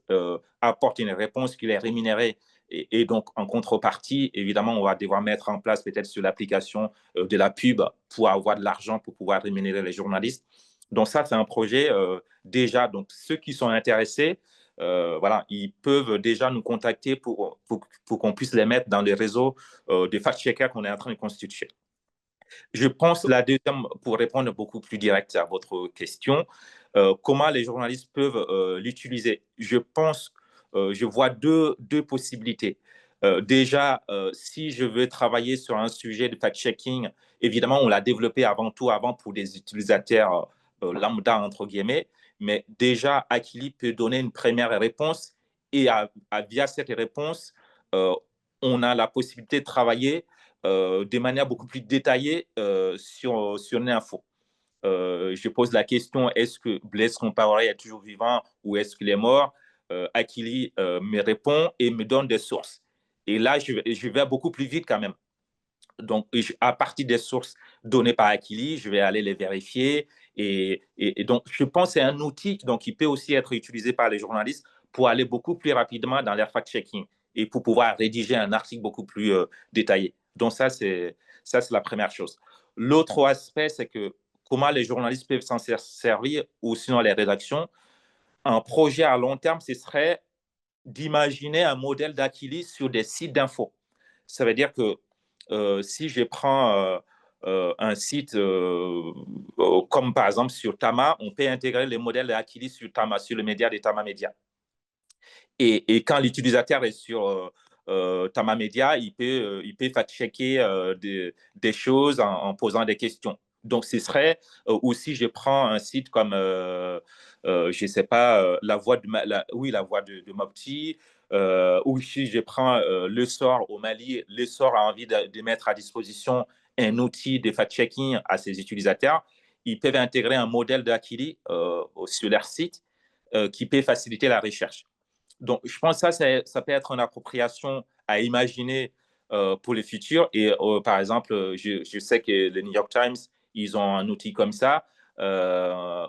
apporte une réponse qui est rémunérée. Et donc, en contrepartie, évidemment, on va devoir mettre en place peut-être sur l'application de la pub pour avoir de l'argent pour pouvoir rémunérer les journalistes. Donc ça, c'est un projet déjà. Donc ceux qui sont intéressés, voilà, ils peuvent déjà nous contacter pour qu'on puisse les mettre dans les réseaux de fact-checkers qu'on est en train de constituer. Je pense la deuxième, pour répondre beaucoup plus direct à votre question, comment les journalistes peuvent l'utiliser. Je pense, je vois deux possibilités. Déjà, si je veux travailler sur un sujet de fact-checking, évidemment, on l'a développé avant pour des utilisateurs lambda, entre guillemets, mais déjà, Akili peut donner une première réponse et via cette réponse, on a la possibilité de travailler de manière beaucoup plus détaillée sur l'info. Je pose la question, est-ce que Blaise Compaoré est toujours vivant ou est-ce qu'il est mort? Akili me répond et me donne des sources. Et là, je vais beaucoup plus vite quand même. Donc, à partir des sources données par Akili, je vais aller les vérifier. Et donc, je pense que c'est un outil qui peut aussi être utilisé par les journalistes pour aller beaucoup plus rapidement dans leur fact-checking et pour pouvoir rédiger un article beaucoup plus détaillé. Donc, ça, c'est la première chose. L'autre aspect, c'est que comment les journalistes peuvent s'en servir, ou sinon les rédactions. Un projet à long terme, ce serait d'imaginer un modèle d'Akili sur des sites d'info. Ça veut dire que si je prends un site comme par exemple sur Tama, on peut intégrer les modèles d'Akili sur Tama, sur le média de Tama Media. Et quand l'utilisateur est sur Tama Media, il peut fact-checker des choses en posant des questions. Donc, ce serait aussi, je prends un site comme, je ne sais pas, la voix de Mopti, ou si je prends Le Sort au Mali, Le Sort a envie de mettre à disposition un outil de fact-checking à ses utilisateurs. ils peuvent intégrer un modèle d'Akili sur leur site qui peut faciliter la recherche. Donc, je pense que ça peut être une appropriation à imaginer pour le futur. Et par exemple, je sais que le New York Times, ils ont un outil comme ça,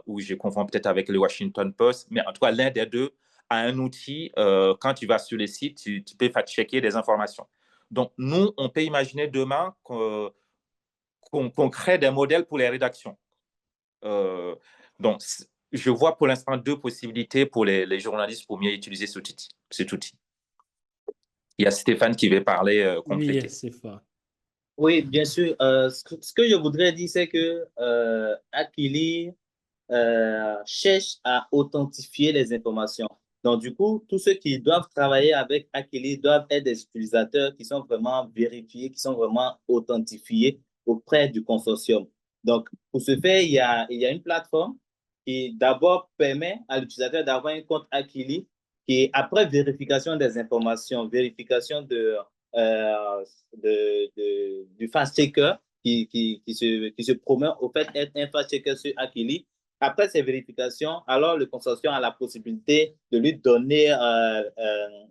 où je confonds peut-être avec le Washington Post, mais en tout cas, l'un des deux a un outil. Quand tu vas sur les sites, tu peux fact-checker des informations. Donc, nous, on peut imaginer demain qu'on crée des modèles pour les rédactions. Donc, je vois pour l'instant deux possibilités pour les journalistes pour mieux utiliser cet outil. Il y a Stéphane qui veut parler, compléter. Oui, Stéphane. Oui, bien sûr. Ce que je voudrais dire, c'est que Akili cherche à authentifier les informations. Donc, du coup, tous ceux qui doivent travailler avec Akili doivent être des utilisateurs qui sont vraiment vérifiés, qui sont vraiment authentifiés auprès du consortium. Donc, pour ce faire, il y a une plateforme qui d'abord permet à l'utilisateur d'avoir un compte Akili qui, après vérification des informations, vérification du fact-checker qui se promet au fait d'être un fact-checker sur Akili. Après ces vérifications, alors le consortium a la possibilité de lui donner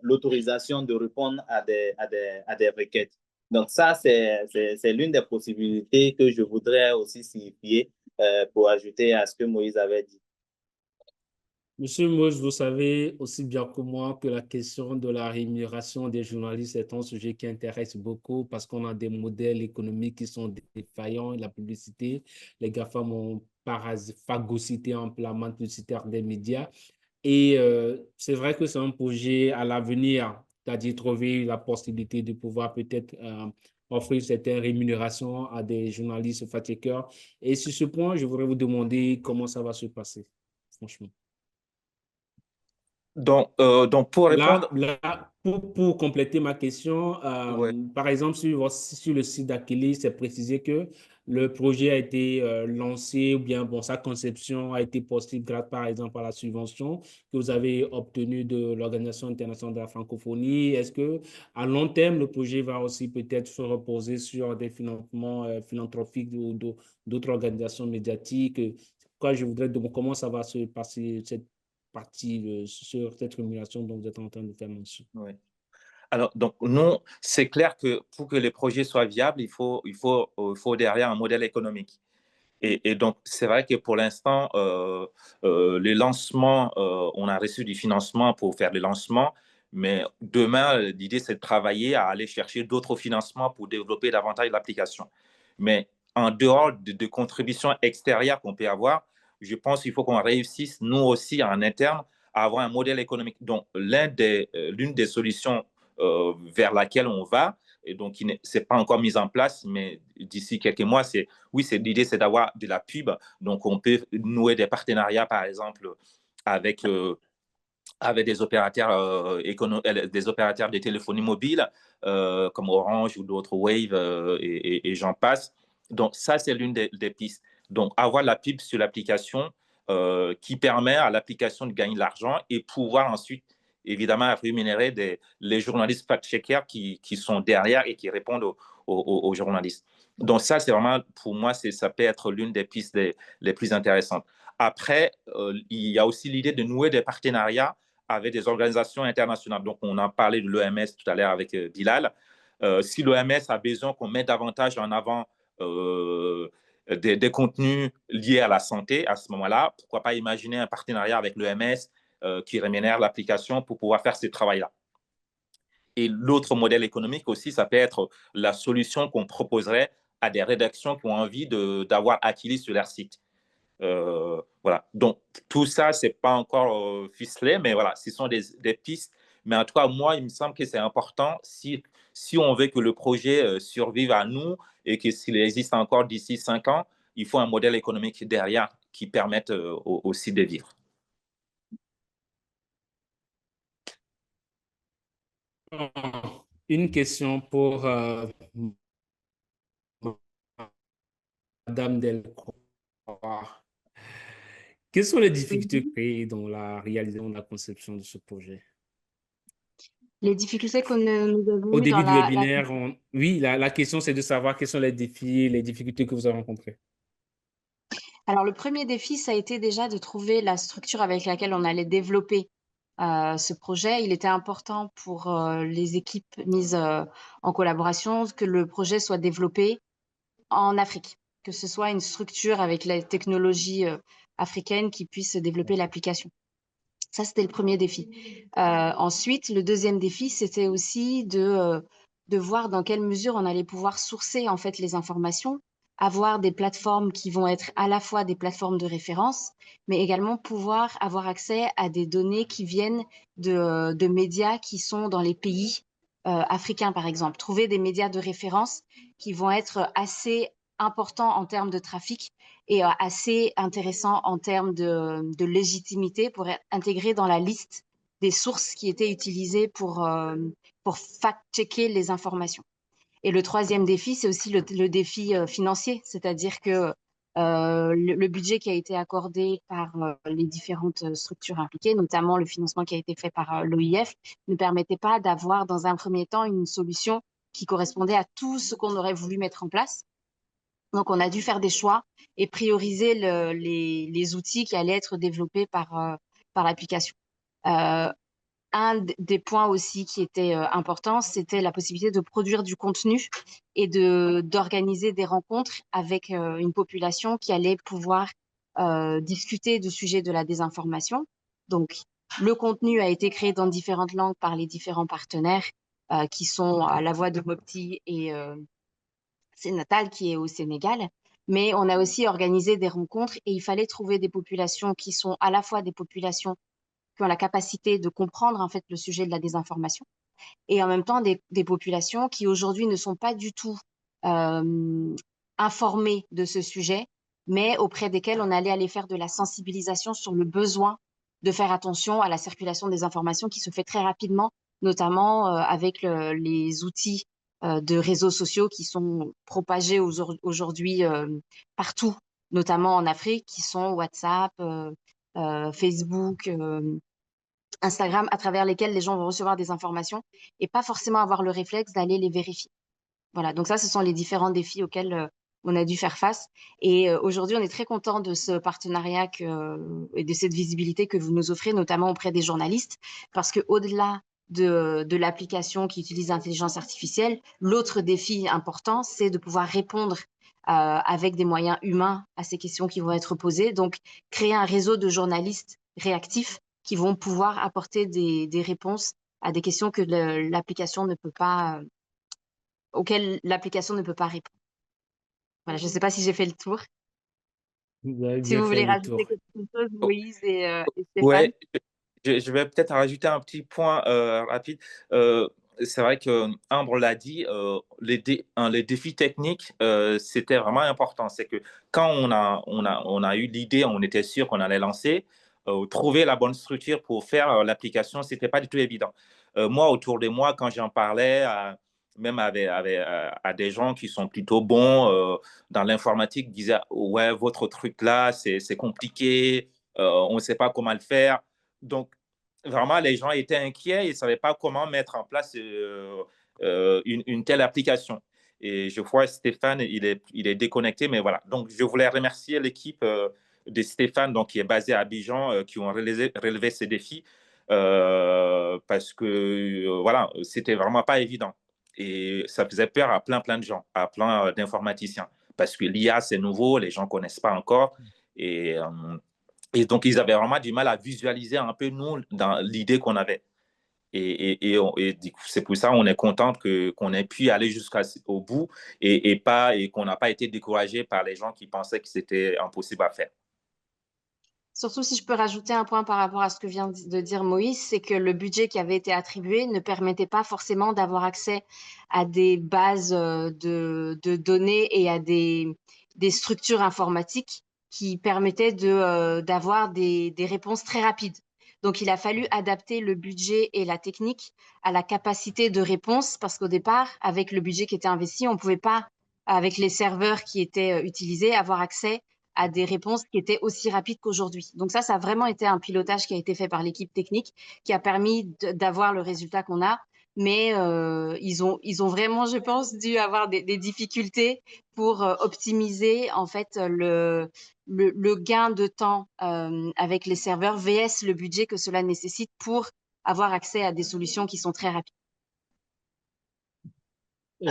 l'autorisation de répondre à des requêtes. Donc ça, c'est l'une des possibilités que je voudrais aussi signifier pour ajouter à ce que Moïse avait dit. Monsieur Moïse, vous savez aussi bien que moi que la question de la rémunération des journalistes est un sujet qui intéresse beaucoup parce qu'on a des modèles économiques qui sont défaillants. La publicité, les GAFAM ont phagocyté ampleur publicitaire des médias. Et c'est vrai que c'est un projet à l'avenir, c'est-à-dire trouver la possibilité de pouvoir peut-être offrir certaines rémunérations à des journalistes fact-checkers. Et sur ce point, je voudrais vous demander comment ça va se passer, franchement. Donc pour répondre… Pour compléter ma question, Ouais. par exemple, sur le site d'Akili, c'est précisé que le projet a été lancé ou bien sa conception a été possible grâce, par exemple, à la subvention que vous avez obtenue de l'Organisation internationale de la francophonie. Est-ce que à long terme, le projet va aussi peut-être se reposer sur des financements philanthropiques ou d'autres organisations médiatiques? Pourquoi je voudrais demander comment ça va se passer, cette partie sur cette rémunération dont vous êtes en train de faire mention. Oui. Alors, donc, nous, c'est clair que pour que les projets soient viables, il faut derrière un modèle économique. Et donc, c'est vrai que pour l'instant, les lancements, on a reçu du financement pour faire les lancements, mais demain, l'idée, c'est de travailler à aller chercher d'autres financements pour développer davantage l'application. Mais en dehors de contributions extérieures qu'on peut avoir, je pense qu'il faut qu'on réussisse, nous aussi, en interne, à avoir un modèle économique. Donc, l'une des solutions vers laquelle on va, et donc ce n'est pas encore mis en place, mais d'ici quelques mois, l'idée, c'est d'avoir de la pub. Donc, on peut nouer des partenariats, par exemple, avec des opérateurs de téléphonie mobile, comme Orange ou d'autres, Wave, et j'en passe. Donc, ça, c'est l'une des pistes. Donc, avoir la pub sur l'application qui permet à l'application de gagner de l'argent et pouvoir ensuite, évidemment, rémunérer les journalistes fact-checkers qui sont derrière et qui répondent aux journalistes. Donc, ça, c'est vraiment, pour moi, ça peut être l'une des pistes les plus intéressantes. Après, il y a aussi l'idée de nouer des partenariats avec des organisations internationales. Donc, on en parlait de l'OMS tout à l'heure avec Bilal. Si l'OMS a besoin qu'on mette davantage en avant des contenus liés à la santé, à ce moment-là, pourquoi pas imaginer un partenariat avec l'OMS qui rémunère l'application pour pouvoir faire ce travail-là. Et l'autre modèle économique aussi, ça peut être la solution qu'on proposerait à des rédactions qui ont envie d'avoir Akili sur leur site. Voilà. Donc, tout ça, ce n'est pas encore ficelé, mais voilà, ce sont des pistes. Mais en tout cas, moi, il me semble que c'est important si on veut que le projet survive à nous et que s'il existe encore d'ici 5 ans, il faut un modèle économique derrière qui permette aussi de vivre. Une question pour Madame Delcroix. Quelles sont les difficultés créées dans la réalisation de la conception de ce projet? Les difficultés que nous avons Au eues début dans du webinaire, oui, la question, c'est de savoir quels sont les défis, les difficultés que vous avez rencontrées. Alors, le premier défi, ça a été déjà de trouver la structure avec laquelle on allait développer ce projet. Il était important pour les équipes mises en collaboration que le projet soit développé en Afrique, que ce soit une structure avec la technologie africaine qui puisse développer l'application. Ça, c'était le premier défi. Ensuite, le deuxième défi, c'était aussi de voir dans quelle mesure on allait pouvoir sourcer en fait les informations, avoir des plateformes qui vont être à la fois des plateformes de référence, mais également pouvoir avoir accès à des données qui viennent de médias qui sont dans les pays africains, par exemple. Trouver des médias de référence qui vont être assez importants en termes de trafic et assez intéressant en termes de légitimité pour être intégré dans la liste des sources qui étaient utilisées pour fact-checker les informations. Et le troisième défi, c'est aussi le défi financier, c'est-à-dire que le budget qui a été accordé par les différentes structures impliquées, notamment le financement qui a été fait par l'OIF, ne permettait pas d'avoir dans un premier temps une solution qui correspondait à tout ce qu'on aurait voulu mettre en place. Donc, on a dû faire des choix et prioriser les outils qui allaient être développés par l'application. Un des points aussi qui était important, c'était la possibilité de produire du contenu et d'organiser des rencontres avec une population qui allait pouvoir discuter du sujet de la désinformation. Donc, le contenu a été créé dans différentes langues par les différents partenaires qui sont à la voix de Mopti et c'est Natal qui est au Sénégal, mais on a aussi organisé des rencontres et il fallait trouver des populations qui sont à la fois des populations qui ont la capacité de comprendre en fait le sujet de la désinformation et en même temps des populations qui aujourd'hui ne sont pas du tout informées de ce sujet, mais auprès desquelles on allait aller faire de la sensibilisation sur le besoin de faire attention à la circulation des informations qui se fait très rapidement, notamment avec les outils de réseaux sociaux qui sont propagés aujourd'hui partout, notamment en Afrique, qui sont WhatsApp, Facebook, Instagram, à travers lesquels les gens vont recevoir des informations et pas forcément avoir le réflexe d'aller les vérifier. Voilà, donc ça, ce sont les différents défis auxquels on a dû faire face. Et aujourd'hui, on est très content de ce partenariat et de cette visibilité que vous nous offrez, notamment auprès des journalistes, parce qu'au-delà de l'application qui utilise l'intelligence artificielle, l'autre défi important, c'est de pouvoir répondre avec des moyens humains à ces questions qui vont être posées. Donc, créer un réseau de journalistes réactifs qui vont pouvoir apporter des réponses à des questions que l'application ne peut pas auquel l'application ne peut pas répondre. Voilà, je ne sais pas si j'ai fait le tour. Vous avez Si bien vous fait voulez le rajouter tour. quelque chose, Moïse et Stéphane. Ouais, je vais peut-être rajouter un petit point rapide. C'est vrai que Ambre l'a dit, les défis techniques, c'était vraiment important. C'est que quand on a eu l'idée, on était sûr qu'on allait lancer, trouver la bonne structure pour faire l'application, c'était pas du tout évident. Moi, autour de moi, quand j'en parlais, même à des gens qui sont plutôt bons dans l'informatique, disaient ouais, votre truc là, c'est compliqué, on ne sait pas comment le faire. Donc, vraiment, les gens étaient inquiets et ne savaient pas comment mettre en place une telle application. Et je vois Stéphane, il est déconnecté, mais voilà. Donc, je voulais remercier l'équipe de Stéphane, donc, qui est basée à Abidjan, qui ont relevé ces défis parce que, voilà, c'était vraiment pas évident. Et ça faisait peur à plein de gens, à plein d'informaticiens. Parce que l'IA, c'est nouveau, les gens ne connaissent pas encore. Et donc, ils avaient vraiment du mal à visualiser un peu, nous, dans l'idée qu'on avait. Et du coup, c'est pour ça qu'on est content qu'on ait pu aller jusqu'au bout et qu'on n'a pas été découragé par les gens qui pensaient que c'était impossible à faire. Surtout si je peux rajouter un point par rapport à ce que vient de dire Moïse, c'est que le budget qui avait été attribué ne permettait pas forcément d'avoir accès à des bases de données et à des structures informatiques qui permettaient d'avoir des réponses très rapides. Donc, il a fallu adapter le budget et la technique à la capacité de réponse parce qu'au départ, avec le budget qui était investi, on ne pouvait pas, avec les serveurs qui étaient utilisés, avoir accès à des réponses qui étaient aussi rapides qu'aujourd'hui. Donc ça a vraiment été un pilotage qui a été fait par l'équipe technique qui a permis d'avoir le résultat qu'on a. Mais ils ont vraiment, je pense, dû avoir des difficultés pour optimiser en fait le gain de temps avec les serveurs vs le budget que cela nécessite pour avoir accès à des solutions qui sont très rapides.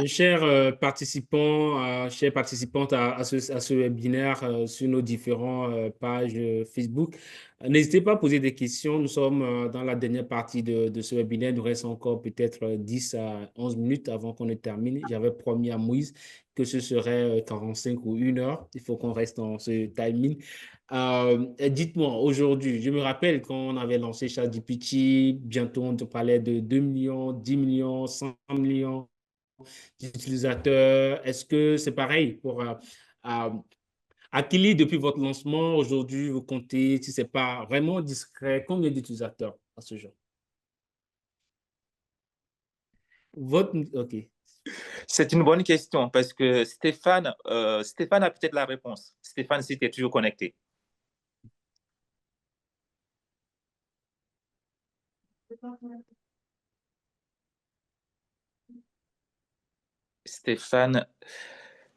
Chers participants, chères participantes à ce webinaire sur nos différentes pages Facebook, n'hésitez pas à poser des questions. Nous sommes dans la dernière partie de ce webinaire. Il nous reste encore peut-être 10 à 11 minutes avant qu'on ne termine. J'avais promis à Moïse que ce serait 45 ou 1 heure. Il faut qu'on reste dans ce timing. Dites-moi, aujourd'hui, je me rappelle quand on avait lancé ChatGPT, bientôt on parlait de 2 millions, 10 millions, 100 millions d'utilisateurs. Est-ce que c'est pareil pour Akili, depuis votre lancement, aujourd'hui, vous comptez, si ce n'est pas vraiment discret, combien d'utilisateurs à ce jour? OK. C'est une bonne question parce que Stéphane a peut-être la réponse. Stéphane, si tu es toujours connecté. Stéphane,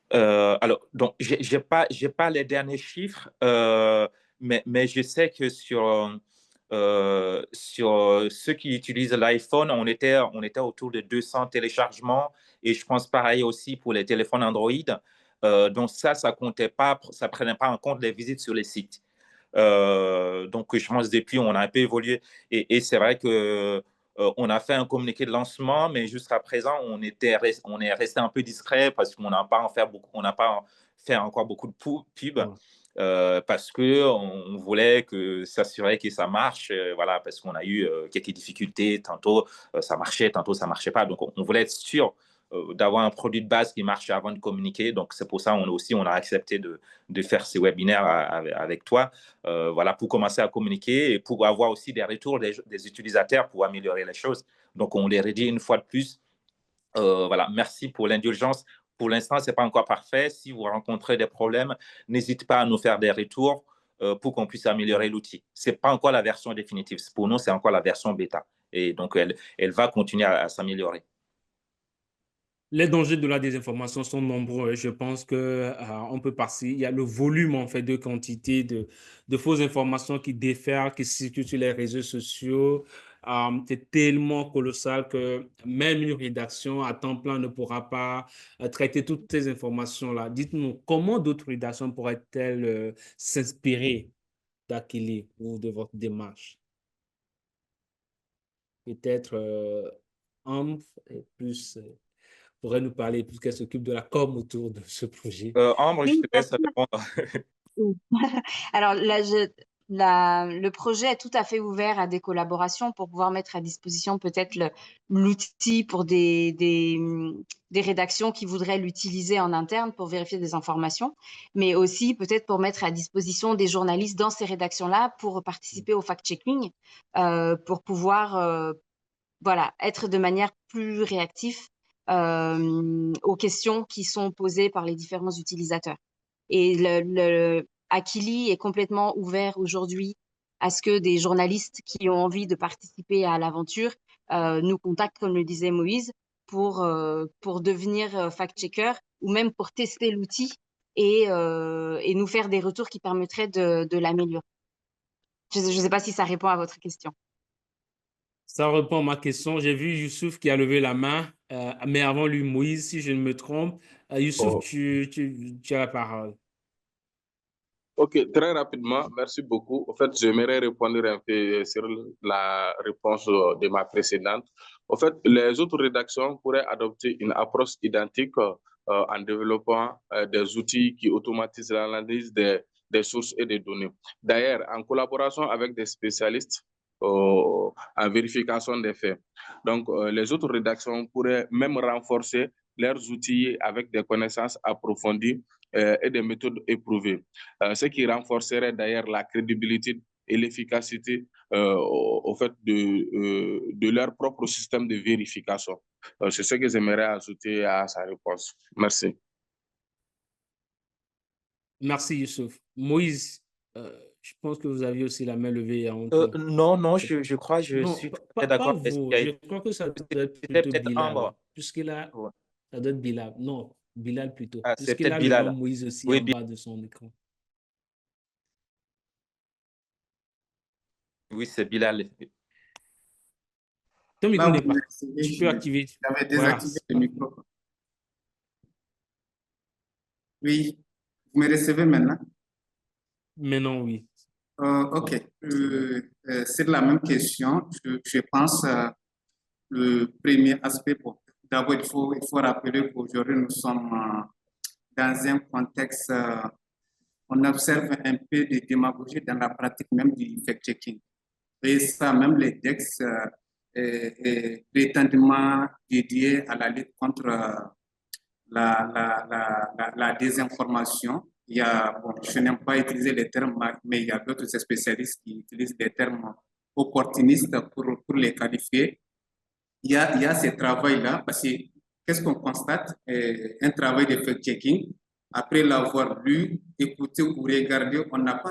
alors, donc, j'ai pas les derniers chiffres, mais je sais que sur ceux qui utilisent l'iPhone, on était autour de 200 téléchargements, et je pense pareil aussi pour les téléphones Android. Donc ça comptait pas, ça prenait pas en compte les visites sur les sites. Donc je pense depuis on a un peu évolué, et c'est vrai que on a fait un communiqué de lancement, mais jusqu'à présent, on est resté un peu discret parce qu'on n'a pas fait encore beaucoup de pub, parce qu'on voulait s'assurer que ça marche, voilà, parce qu'on a eu quelques difficultés, tantôt ça marchait, tantôt ça marchait pas. Donc on voulait être sûr d'avoir un produit de base qui marche avant de communiquer. Donc c'est pour ça on a accepté de faire ces webinaires avec toi, voilà, pour commencer à communiquer et pour avoir aussi des retours des utilisateurs pour améliorer les choses. Donc on les redit une fois de plus. Voilà, merci pour l'indulgence. Pour l'instant, ce n'est pas encore parfait. Si vous rencontrez des problèmes, n'hésitez pas à nous faire des retours pour qu'on puisse améliorer l'outil. Ce n'est pas encore la version définitive. Pour nous, c'est encore la version bêta. Et donc, elle va continuer à s'améliorer. Les dangers de la désinformation sont nombreux. Je pense que on peut passer. Il y a le volume en fait de quantité de fausses informations qui déferlent, qui circulent sur les réseaux sociaux. C'est tellement colossal que même une rédaction à temps plein ne pourra pas traiter toutes ces informations-là. Dites-nous, comment d'autres rédactions pourraient-elles s'inspirer d'Akili ou de votre démarche? Peut-être Ambre est plus pourrait nous parler puisqu'elle s'occupe de la com autour de ce projet. Ambre, je te laisse répondre. Alors, le projet est tout à fait ouvert à des collaborations pour pouvoir mettre à disposition peut-être l'outil pour des rédactions qui voudraient l'utiliser en interne pour vérifier des informations, mais aussi peut-être pour mettre à disposition des journalistes dans ces rédactions-là pour participer au fact-checking, pour pouvoir voilà, être de manière plus réactif aux questions qui sont posées par les différents utilisateurs. Et Akili est complètement ouvert aujourd'hui à ce que des journalistes qui ont envie de participer à l'aventure nous contactent, comme le disait Moïse, pour devenir fact-checker ou même pour tester l'outil et nous faire des retours qui permettraient de l'améliorer. Je ne sais pas si ça répond à votre question. Ça répond à ma question. J'ai vu Youssouf qui a levé la main, mais avant lui, Moïse, si je ne me trompe. Youssouf, tu as la parole. Ok, très rapidement, merci beaucoup. En fait, j'aimerais répondre un peu sur la réponse de ma précédente. En fait, les autres rédactions pourraient adopter une approche identique en développant des outils qui automatisent l'analyse des sources et des données. D'ailleurs, en collaboration avec des spécialistes en vérification des faits. Donc, les autres rédactions pourraient même renforcer leurs outils avec des connaissances approfondies et des méthodes éprouvées. Ce qui renforcerait d'ailleurs la crédibilité et l'efficacité au fait de leur propre système de vérification. C'est ce que j'aimerais ajouter à sa réponse. Merci. Merci, Youssouf. Moïse, je pense que vous aviez aussi la main levée. Non, je crois que je non, suis pas d'accord. vous. Je crois que ça doit être C'était plutôt peut-être Bilal. Ambre. Puisqu'il a, Ouais. ça doit être Bilal. Non, Bilal plutôt. Ah, c'est Puisqu'il peut-être a le nom Bilal. Moïse aussi Oui, en bas de son écran. Oui, c'est Bilal. Ton micro Là, n'est vous me pas. recevez, Tu peux activer. j'avais Voilà. désactivé le micro. Oui, vous me recevez maintenant? Maintenant, oui. Ok. C'est la même question. Je pense le premier aspect. Bon, d'abord, il faut rappeler qu'aujourd'hui, nous sommes dans un contexte, on observe un peu de démagogie dans la pratique même du fact-checking. Et ça, même les textes est prétendument dédiés à la lutte contre la désinformation. Il y a, bon, je n'aime pas utiliser les termes, mais il y a d'autres spécialistes qui utilisent des termes opportunistes pour les qualifier. Il y a ce travail-là, parce que qu'est-ce qu'on constate? Un travail de fact-checking, après l'avoir lu, écouté ou regardé, on n'a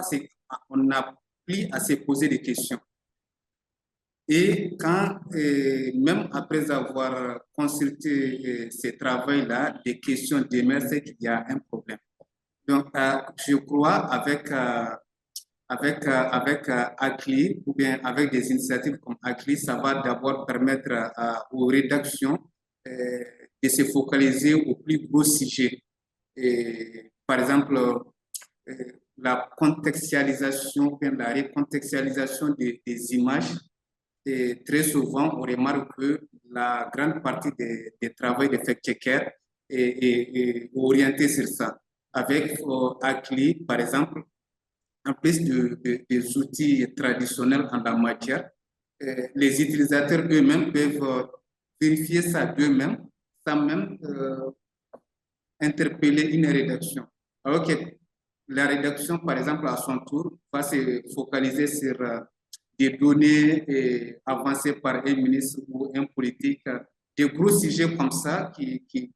plus à se poser des questions. Et quand, même après avoir consulté ce travail-là, des questions d'émergence, c'est qu'il y a un problème. Donc, je crois avec ACLI ou bien avec des initiatives comme ACLI, ça va d'abord permettre aux rédactions de se focaliser au plus gros sujet. Et, par exemple, la contextualisation, bien la recontextualisation des images. Et très souvent, on remarque que la grande partie des travaux de fact-checker est orientée sur ça. Avec ACLI, par exemple, en plus des outils traditionnels en la matière, les utilisateurs eux-mêmes peuvent vérifier ça d'eux-mêmes sans même interpeller une rédaction. Alors que la rédaction, par exemple, à son tour, va se focaliser sur des données avancées par un ministre ou un politique, des gros sujets comme ça qui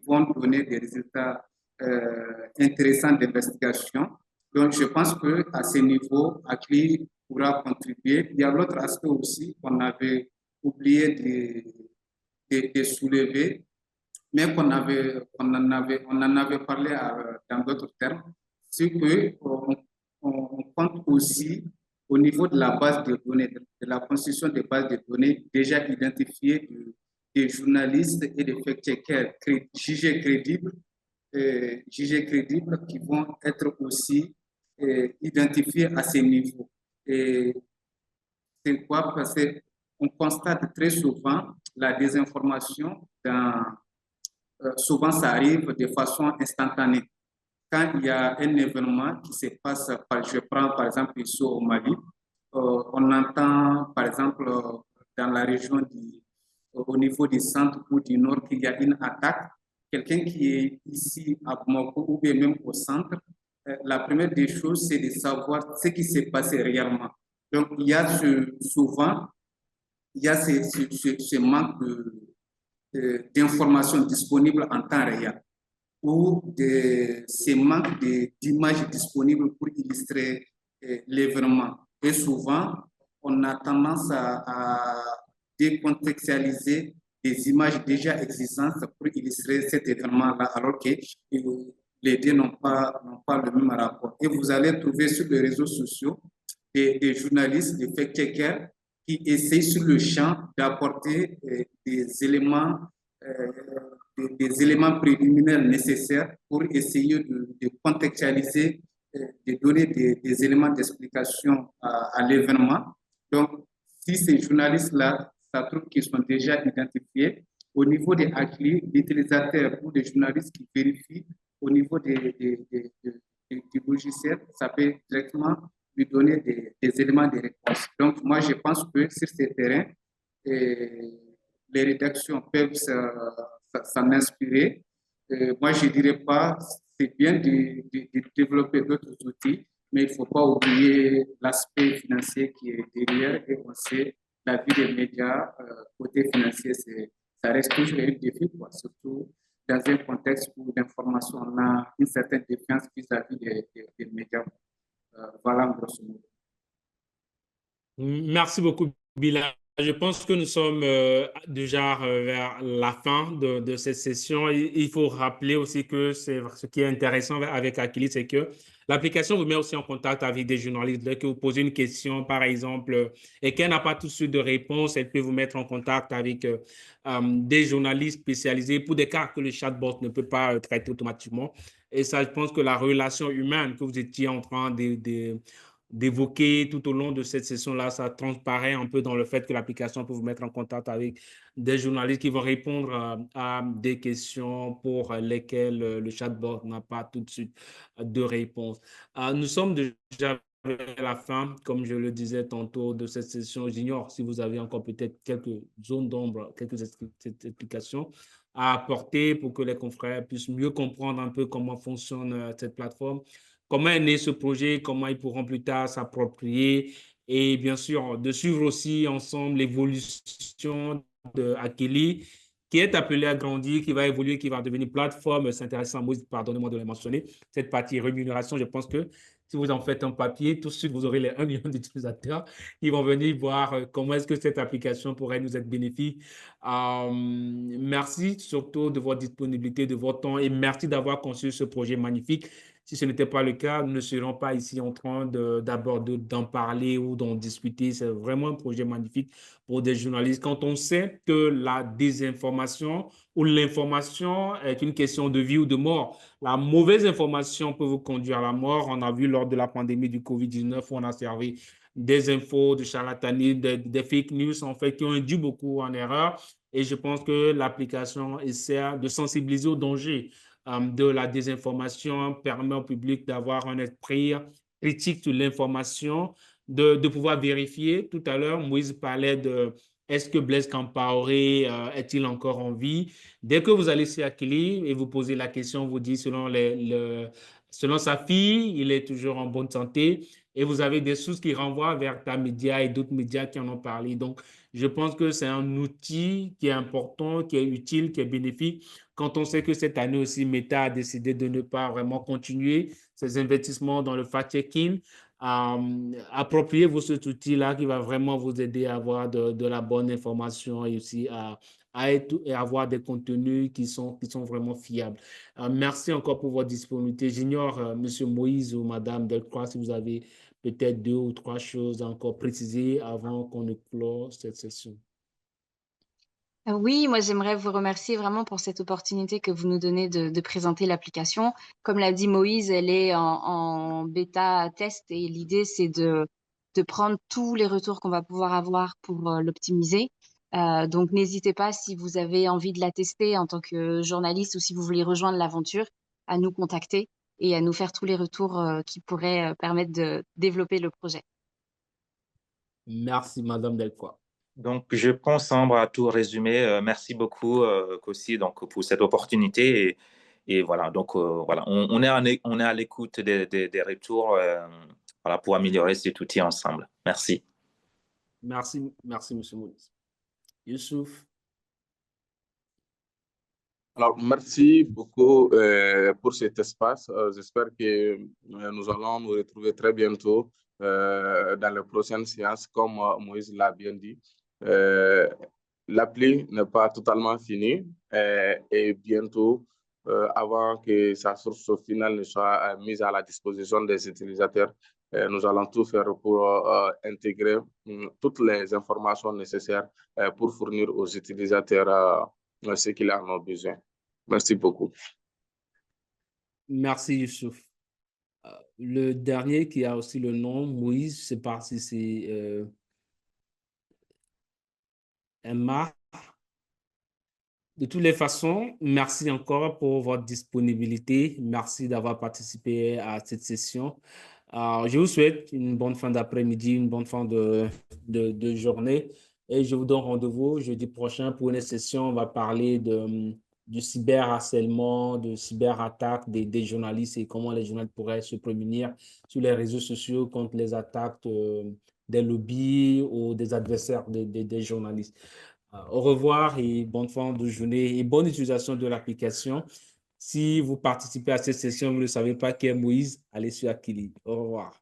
vont donner des résultats intéressants d'investigation. Donc, je pense qu'à ce niveau, ACLI pourra contribuer. Il y a l'autre aspect aussi qu'on avait oublié de soulever, mais on en avait parlé dans d'autres termes, c'est qu'on compte aussi au niveau de la base de données, de la constitution des bases de données déjà identifiées des journalistes et des fact-checkers jugés crédibles qui vont être aussi identifiés à ces niveaux. Et c'est quoi? Parce qu'on constate très souvent la désinformation souvent ça arrive de façon instantanée. Quand il y a un événement qui se passe, je prends par exemple ici au Mali, on entend par exemple dans la région au niveau du centre ou du nord qu'il y a une attaque, quelqu'un qui est ici à Bamako ou bien même au centre, la première des choses c'est de savoir ce qui s'est passé réellement. Donc il y a souvent, il y a ce manque d'informations disponibles en temps réel ou de ces manques d'images disponibles pour illustrer l'événement. Et souvent, on a tendance à décontextualiser des images déjà existantes pour illustrer cet événement-là, alors que les deux n'ont pas le même rapport. Et vous allez trouver sur les réseaux sociaux des journalistes, des fact-checkers qui essayent sur le champ d'apporter des éléments préliminaires nécessaires pour essayer de contextualiser, de donner des éléments d'explication à l'événement. Donc, si ces journalistes-là, ça trouve qu'ils sont déjà identifiés, au niveau des ACLI, l'utilisateur ou des journalistes qui vérifient au niveau du logiciel, ça peut directement lui donner des éléments de réponse. Donc, moi, je pense que sur ces terrains, les rédactions peuvent s'en inspirer. Moi, je ne dirais pas, c'est bien de développer d'autres outils, mais il ne faut pas oublier l'aspect financier qui est derrière. Et on sait, la vie des médias, côté financier, ça reste toujours un défi, quoi, surtout dans un contexte où l'information, on a une certaine défiance vis-à-vis des médias. Voilà, grosso modo. Merci beaucoup, Bilal. Je pense que nous sommes déjà vers la fin de cette session. Il faut rappeler aussi que ce qui est intéressant avec Akili, c'est que l'application vous met aussi en contact avec des journalistes. Dès que vous posez une question, par exemple, et qu'elle n'a pas tout de suite de réponse, elle peut vous mettre en contact avec des journalistes spécialisés pour des cas que le chatbot ne peut pas traiter automatiquement. Et ça, je pense que la relation humaine que vous étiez en train d'évoquer tout au long de cette session-là, ça transparaît un peu dans le fait que l'application peut vous mettre en contact avec des journalistes qui vont répondre à des questions pour lesquelles le chatbot n'a pas tout de suite de réponse. Nous sommes déjà à la fin, comme je le disais tantôt, de cette session. J'ignore si vous avez encore peut-être quelques zones d'ombre, quelques explications à apporter pour que les confrères puissent mieux comprendre un peu comment fonctionne cette plateforme, comment est né ce projet, comment ils pourront plus tard s'approprier et bien sûr de suivre aussi ensemble l'évolution de Akili qui est appelé à grandir, qui va évoluer, qui va devenir plateforme. C'est intéressant, pardonnez-moi de le mentionner. Cette partie rémunération, je pense que si vous en faites un papier, tout de suite, vous aurez les 1 million d'utilisateurs qui vont venir voir comment est-ce que cette application pourrait nous être bénéfique. Merci surtout de votre disponibilité, de votre temps et merci d'avoir conçu ce projet magnifique. Si ce n'était pas le cas, nous ne serions pas ici en train d'en parler ou d'en discuter. C'est vraiment un projet magnifique pour des journalistes. Quand on sait que la désinformation ou l'information est une question de vie ou de mort, la mauvaise information peut vous conduire à la mort. On a vu lors de la pandémie du COVID-19 où on a servi des infos, de charlatanisme, des fake news en fait qui ont induit beaucoup en erreur. Et je pense que l'application essaie de sensibiliser au danger de la désinformation, permet au public d'avoir un esprit critique sur l'information, de pouvoir vérifier. Tout à l'heure, Moïse parlait de est-ce que Blaise Compaoré est-il encore en vie? Dès que vous allez sur Akili et vous posez la question, vous dites selon sa fille, il est toujours en bonne santé. Et vous avez des sources qui renvoient vers ta média et d'autres médias qui en ont parlé. Donc, je pense que c'est un outil qui est important, qui est utile, qui est bénéfique. Quand on sait que cette année aussi, Meta a décidé de ne pas vraiment continuer ses investissements dans le fact-checking, appropriez-vous cet outil-là qui va vraiment vous aider à avoir de la bonne information et aussi à avoir des contenus qui sont vraiment fiables. Merci encore pour votre disponibilité. J'ignore, Monsieur Moïse ou Madame Delcroix, si vous avez peut-être 2 ou 3 choses à encore préciser avant qu'on ne close cette session. Oui, moi j'aimerais vous remercier vraiment pour cette opportunité que vous nous donnez de présenter l'application. Comme l'a dit Moïse, elle est en bêta test et l'idée c'est de prendre tous les retours qu'on va pouvoir avoir pour l'optimiser. Donc n'hésitez pas si vous avez envie de la tester en tant que journaliste ou si vous voulez rejoindre l'aventure, à nous contacter et à nous faire tous les retours qui pourraient permettre de développer le projet. Merci, Madame Delcroix. Donc, je pense, Ambre, à tout résumer. Merci beaucoup, Kossi, donc, pour cette opportunité. Et voilà, donc, voilà, on est à l'écoute des retours voilà, pour améliorer cet outil ensemble. Merci. Merci, M. Moïse. Youssouf. Alors, merci beaucoup pour cet espace. J'espère que nous allons nous retrouver très bientôt dans les prochaines séances, comme Moïse l'a bien dit. L'appli n'est pas totalement finie et bientôt, avant que sa source finale ne soit mise à la disposition des utilisateurs, nous allons tout faire pour intégrer toutes les informations nécessaires pour fournir aux utilisateurs ce qu'ils en ont besoin. Merci beaucoup. Merci, Youssouf. Le dernier qui a aussi le nom, Moïse, je ne sais pas si c'est Emma. De toutes les façons, merci encore pour votre disponibilité. Merci d'avoir participé à cette session. Je vous souhaite une bonne fin d'après-midi, une bonne fin de journée. Et je vous donne rendez-vous jeudi prochain pour une session. On va parler du cyberharcèlement, de cyberattaques des journalistes et comment les journalistes pourraient se prémunir sur les réseaux sociaux contre les attaques des lobbies ou des adversaires des journalistes. Au revoir et bonne fin de journée et bonne utilisation de l'application. Si vous participez à cette session, vous ne savez pas qui est Moïse, allez sur Akili. Au revoir.